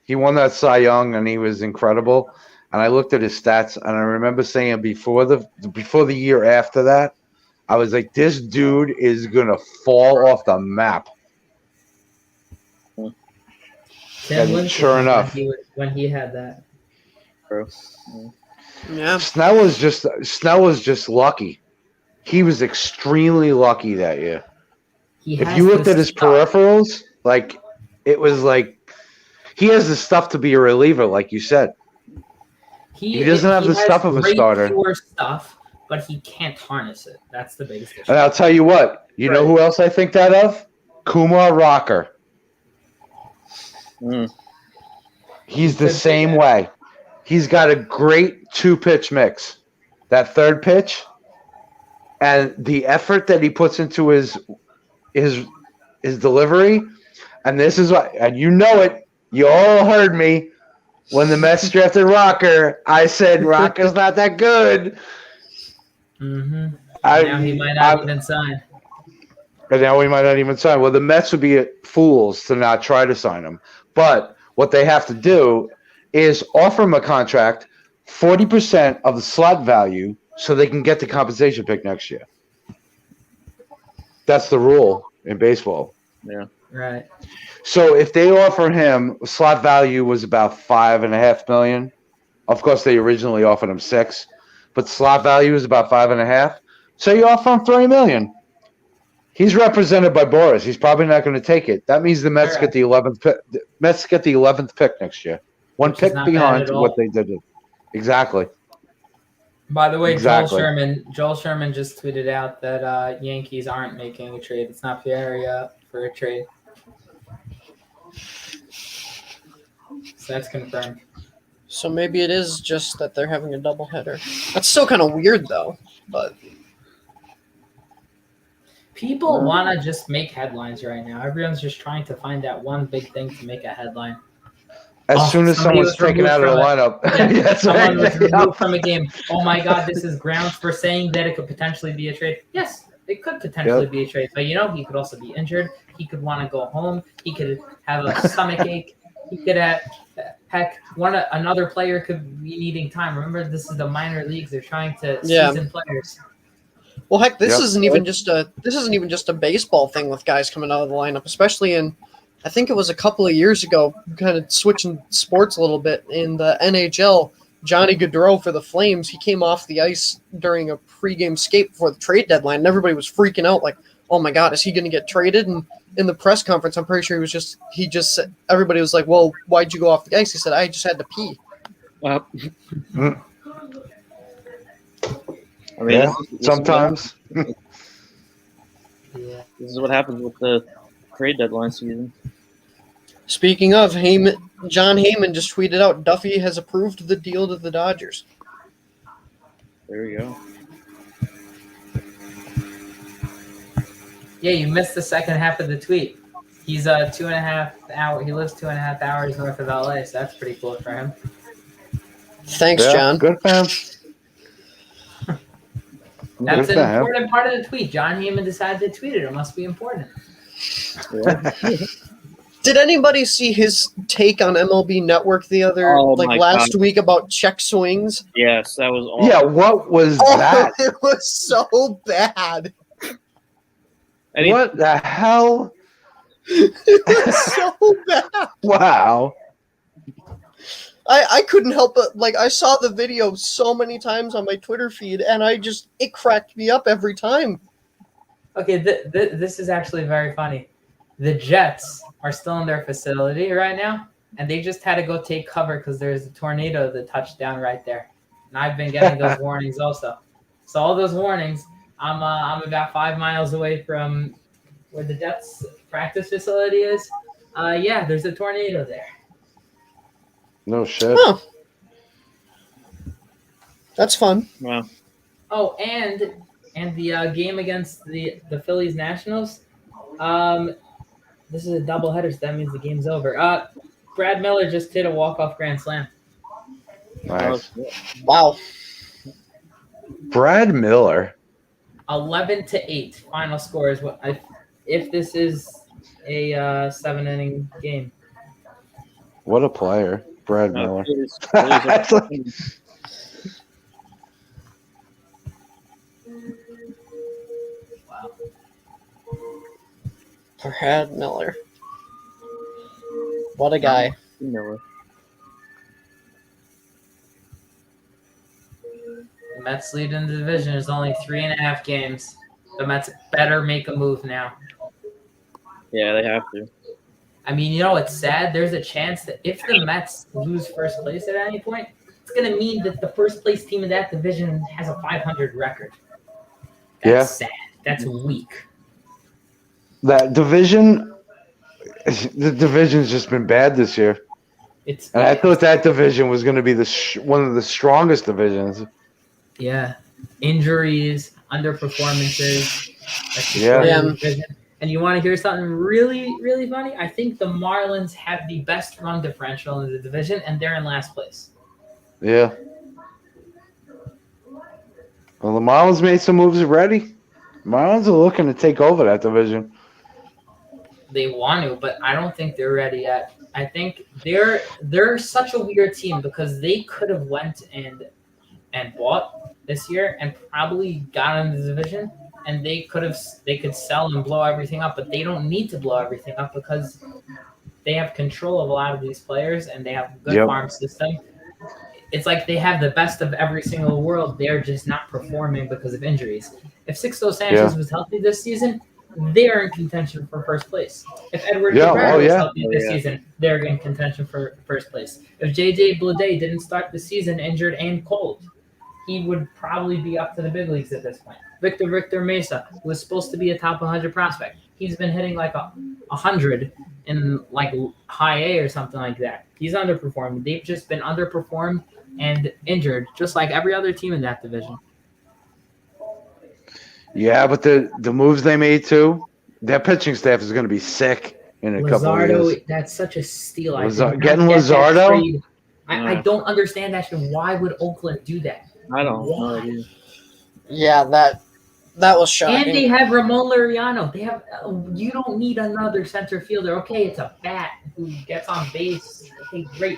He won that Cy Young and he was incredible. And I looked at his stats and I remember saying before the year after that, I was like, this dude is gonna fall off the map. Tim And Lincecum, sure enough. when he had that. True. Yeah. Snell was just lucky. He was extremely lucky that year. If you looked at his peripherals, like it was like he has the stuff to be a reliever, like you said. He doesn't have the stuff of a starter. Pure stuff, but he can't harness it. That's the biggest issue. And I'll tell you what, you know who else I think that of? Kumar Rocker. He's the same way. He's got a great 2-pitch mix. That third pitch and the effort that he puts into his delivery, and this is what, and you know it, you all heard me when the Mets drafted Rocker. I said Rocker's not that good. Mm-hmm. Now he might not even sign. And now we might not even sign. Well, the Mets would be fools to not try to sign him. But what they have to do is offer him a contract, 40% of the slot value, so they can get the compensation pick next year. That's the rule in baseball. Yeah. Right. So if they offer him, slot value was about $5.5 million. Of course, they originally offered him $6 million, but slot value is about $5.5 million. So you offer him $3 million. He's represented by Boris. He's probably not going to take it. That means the Mets get the 11th pick. The Mets get the 11th pick next year. One pick behind what they did. Exactly. By the way, Exactly. Joel Sherman just tweeted out that Yankees aren't making a trade. It's not Peoria for a trade. So that's confirmed. So maybe it is just that they're having a doubleheader. That's still kind of weird, though. But people want to just make headlines right now. Everyone's just trying to find that one big thing to make a headline. As soon as someone's taken out of the lineup. Yeah, someone was removed from a game. Oh, my God, this is grounds for saying that it could potentially be a trade. Yes, it could potentially be a trade. But, he could also be injured. He could want to go home. He could have a stomach ache. He could have – heck, another player could be needing time. Remember, this is the minor leagues. They're trying to season players. Well, heck, this isn't even just a baseball thing with guys coming out of the lineup, especially in – I think it was a couple of years ago, kind of switching sports a little bit in the NHL. Johnny Gaudreau for the Flames, he came off the ice during a pregame skate before the trade deadline, and everybody was freaking out like, oh my God, is he going to get traded? And in the press conference, I'm pretty sure he just said, everybody was like, well, why'd you go off the ice? He said, I just had to pee. I mean, Yeah, sometimes. This is what happens with the trade deadline season. Speaking of, John Heyman just tweeted out, Duffy has approved the deal to the Dodgers. There you go. Yeah, you missed the second half of the tweet. He's 2.5 hours. He lives 2.5 hours north of LA, so that's pretty cool for him. Thanks, John. Good for him. That's an important part of the tweet. John Heyman decided to tweet it. It must be important. Yeah. Did anybody see his take on MLB Network last week about check swings? Yes, that was awful. Yeah, what was that? It was so bad. What the hell? It was so bad. Wow. I couldn't help but, I saw the video so many times on my Twitter feed, and it cracked me up every time. Okay, this is actually very funny. The Jets are still in their facility right now, and they just had to go take cover because there's a tornado that touched down right there. And I've been getting those warnings also. So all those warnings, I'm about 5 miles away from where the Jets practice facility is. Yeah, there's a tornado there. No shit. Huh. That's fun. Wow. Oh, and the game against the Phillies Nationals. This is a doubleheader, so that means the game's over. Brad Miller just hit a walk-off grand slam. Nice. Wow. Brad Miller. 11-8 final score is what if this is a 7-inning game. What a player, Brad Miller. Wow. Brad Miller. What a guy. Miller. The Mets lead in the division. There's only 3.5 games. The Mets better make a move now. Yeah, they have to. I mean, it's sad. There's a chance that if the Mets lose first place at any point, it's going to mean that the first place team in that division has a 500 record. That's sad. That's weak. That division, the division's just been bad this year. And I thought that division was going to be one of the strongest divisions. Yeah. Injuries, underperformances. Yeah. And you want to hear something really, really funny? I think the Marlins have the best run differential in the division, and they're in last place. Yeah. Well, the Marlins made some moves already. Marlins are looking to take over that division. They want to, but I don't think they're ready yet. I think they're such a weird team because they could have went and bought this year and probably got in the division. And they could sell and blow everything up, but they don't need to blow everything up because they have control of a lot of these players and they have a good farm system. It's like they have the best of every single world. They're just not performing because of injuries. If Sixto Sanchez was healthy this season, they're in contention for first place. If Edward Cabrera was healthy this season, they're in contention for first place. If JJ Bleday didn't start the season injured and cold, he would probably be up to the big leagues at this point. Victor Mesa, who was supposed to be a top 100 prospect, he's been hitting like 100 in like high A or something like that. He's underperformed. They've just been underperformed and injured, just like every other team in that division. Yeah, but the moves they made too, their pitching staff is going to be sick in a couple of years. That's such a steal. Getting Luzardo? I don't understand that. Why would Oakland do that? I don't know. Yeah, that was shocking. And they have Ramon Laureano. They have you don't need another center fielder. Okay, it's a bat who gets on base. Okay, great.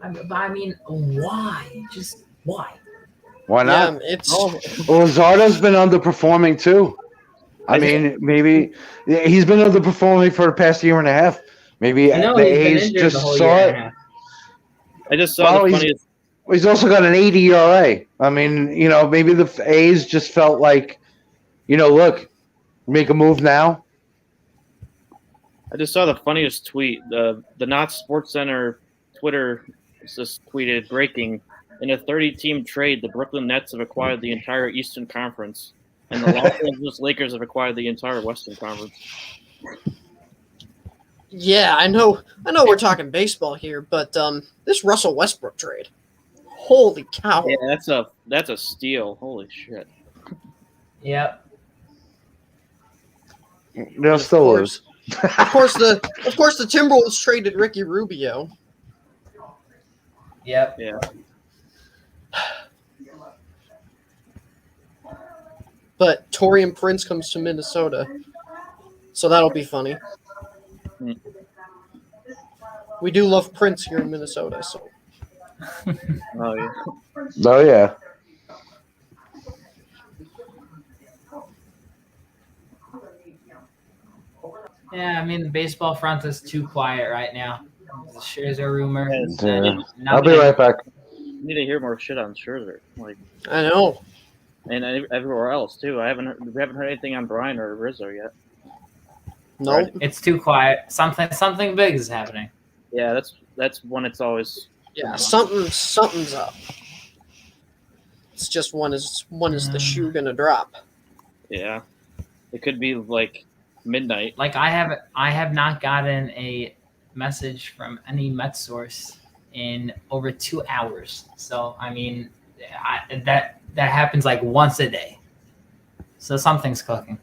I mean, why? Just why? Why not? Yeah, Luzardo's been underperforming too. I mean, maybe he's been underperforming for the past year and a half. Maybe the A's just saw it. I just saw the He's also got an 80 ERA. I mean, maybe the A's just felt like, look, make a move now. I just saw the funniest tweet. The Knott's Sports Center Twitter just tweeted breaking. In a 30-team trade, the Brooklyn Nets have acquired the entire Eastern Conference, and the Los Angeles Lakers have acquired the entire Western Conference. Yeah, I know we're talking baseball here, but this Russell Westbrook trade. Holy cow. Yeah, that's a steal. Holy shit. Yep. They'll still lose. Of course the Timberwolves traded Ricky Rubio. Yep. Yeah. But Taurean Prince comes to Minnesota. So that'll be funny. We do love Prince here in Minnesota, so. Oh yeah. Oh yeah. Yeah, I mean the baseball front is too quiet right now. The Scherzer rumor. Yeah. I'll be right back. You need to hear more shit on Scherzer, I know. and everywhere else too. We haven't heard anything on Brian or Rizzo yet. No. Right. It's too quiet. Something big is happening. Yeah, that's when it's always. Yeah, something's up. It's just when is the shoe gonna drop? Yeah, it could be like midnight. Like I have not gotten a message from any Met source in over 2 hours. So I mean, that happens like once a day. So something's cooking.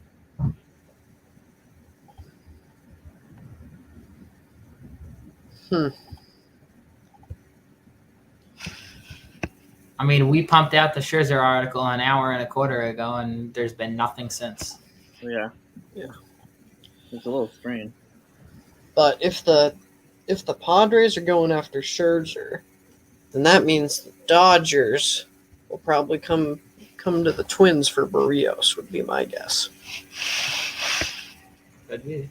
I mean, we pumped out the Scherzer article an hour and a quarter ago, and there's been nothing since. Yeah. It's a little strange. But if the Padres are going after Scherzer, then that means the Dodgers will probably come to the Twins for Barrios, would be my guess. Could be.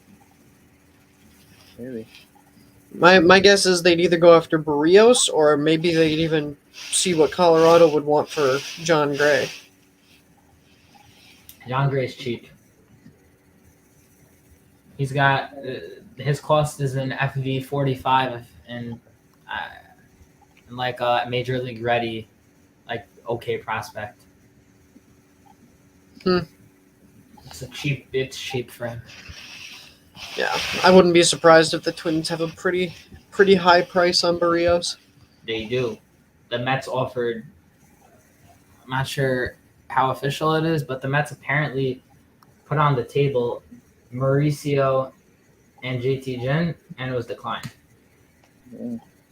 Maybe. My guess is they'd either go after Barrios or maybe they'd even see what Colorado would want for John Gray. John Gray's cheap. He's got his cost is an FV 45 and like a major league ready, like okay prospect. It's cheap for him. Yeah, I wouldn't be surprised if the Twins have a pretty high price on Barrios. They do. The Mets offered. I'm not sure how official it is, but the Mets apparently put on the table Mauricio and JT Ginn, and it was declined.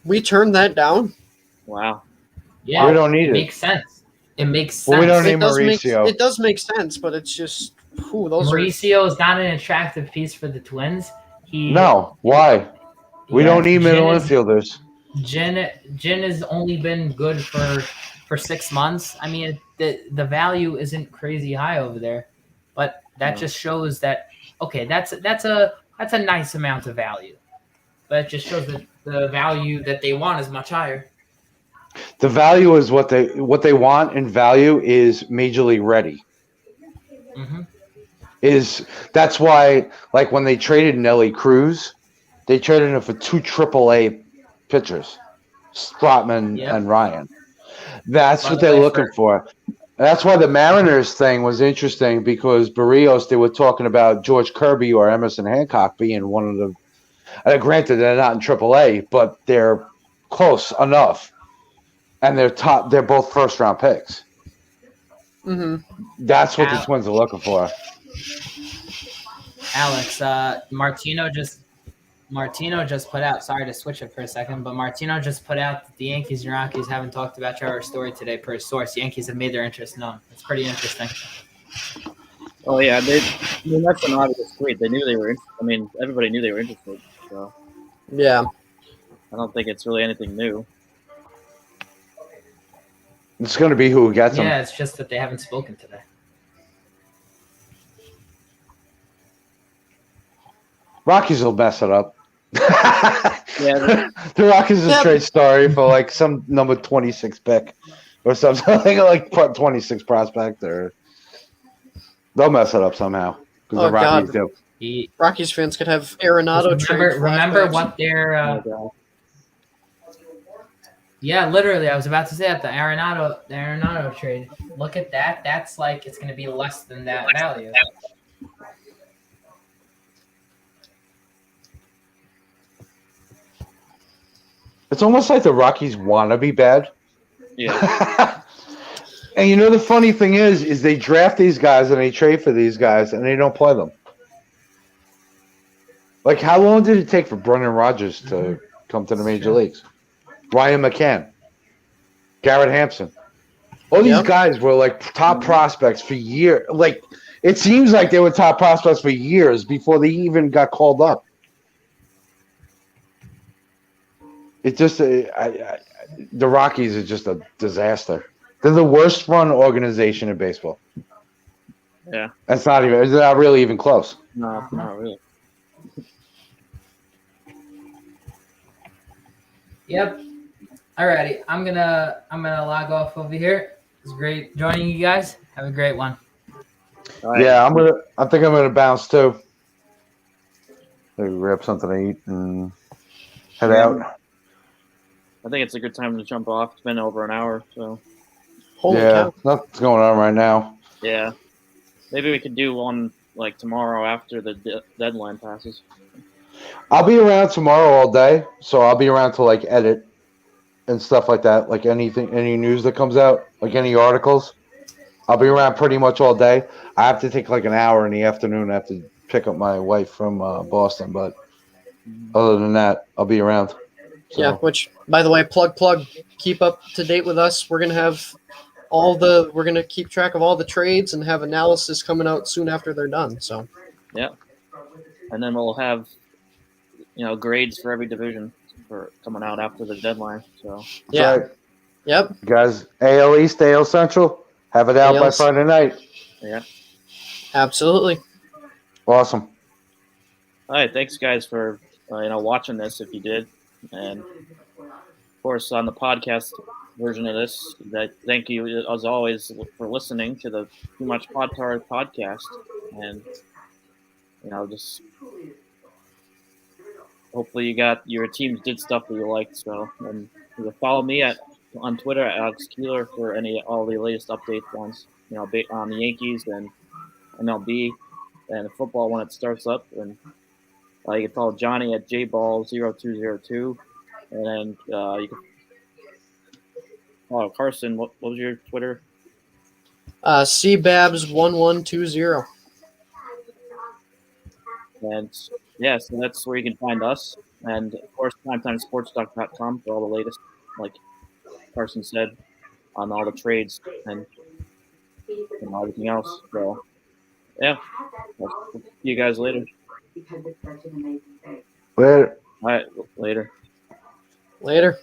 We turned that down. Wow. Yeah, We don't need it. Makes sense. It makes sense. Well, we don't need It does Mauricio. it does make sense, but it's just those Mauricio is not an attractive piece for the Twins. No, why? We don't need middle infielders. Ginn has only been good for 6 months. I mean, the value isn't crazy high over there, but that just shows that okay, that's a nice amount of value, but it just shows that the value that they want is much higher. The value is what they want, and value is major league ready. Mm-hmm. That's why, like when they traded Nelly Cruz, they traded him for 2 AAA pitchers, Strotman and Ryan. That's what they're looking for. That's why the Mariners thing was interesting, because Barrios, they were talking about George Kirby or Emerson Hancock being one of the. Granted, they're not in AAA, but they're close enough, and they're both first-round picks. Mm-hmm. That's what the Twins are looking for. Alex, Martino just put out. Sorry to switch it for a second, but Martino just put out that the Yankees and Rockies haven't talked about Trevor Story today per his source. The Yankees have made their interest known. It's pretty interesting. Oh yeah, that's an obvious tweet. They knew they were. Everybody knew they were interested. So Yeah. I don't think it's really anything new. It's going to be who gets them. Yeah, it's just that they haven't spoken today. Rockies will mess it up. Yeah, The Rockies just Yeah. trade Starry for like some number 26 pick or something like 26 prospect, or they'll mess it up somehow because the Oh, Rockies God. do. Rockies fans could have Arenado trade Remember flashbacks. what their oh, God. yeah, literally, I was about to say that the Arenado trade. Look at that. That's like it's going to be less than that value. It's almost like the Rockies want to be bad. Yeah. And you know the funny thing is they draft these guys and they trade for these guys and they don't play them. Like, how long did it take for Brendan Rodgers to come to the major leagues? Ryan McCann, Garrett Hampson. All these Yep. guys were like top prospects for years. Like, it seems like they were top prospects for years before they even got called up. It just, the Rockies are just a disaster. They're the worst run organization in baseball. Yeah. It's not really even close. No, not really. Yep. Alrighty, I'm gonna log off over here. It's great joining you guys. Have a great one. All right. Yeah, I think I'm gonna bounce too. Maybe grab something to eat and head out. I think it's a good time to jump off. It's been over an hour, so Holy Yeah, cow. nothing's going on right now. yeah. Maybe we could do one like tomorrow after the deadline passes. I'll be around tomorrow all day, so I'll be around to like edit and stuff like that. Like any news that comes out, like any articles. I'll be around pretty much all day. I have to take like an hour in the afternoon. I have to pick up my wife from Boston, but other than that, I'll be around. So. Yeah, which, by the way, plug, keep up to date with us. We're going to have we're going to keep track of all the trades and have analysis coming out soon after they're done. So, Yeah. And then we'll have, grades for every division for coming out after the deadline. So yeah. Right. Yep. Guys, AL East, AL Central, have it out by Friday night. yeah. Absolutely. Awesome. All right. Thanks, guys, for watching this. If you did, and of course on the podcast version of this, thank you as always for listening to the Too Much Podtar podcast, and just hopefully your teams did stuff that you liked. So, and you can follow me on Twitter at Alex Keeler for all the latest updates on on the Yankees and MLB and football when it starts up. And you can follow Johnny at jball0202, and then you can follow Carson. What was your Twitter? CBabs1120. And yeah, so that's where you can find us. And of course, primetimesportstalk.com for all the latest, like Carson said, on all the trades and everything else. So yeah, I'll see you guys later. Later. All right, later. Later.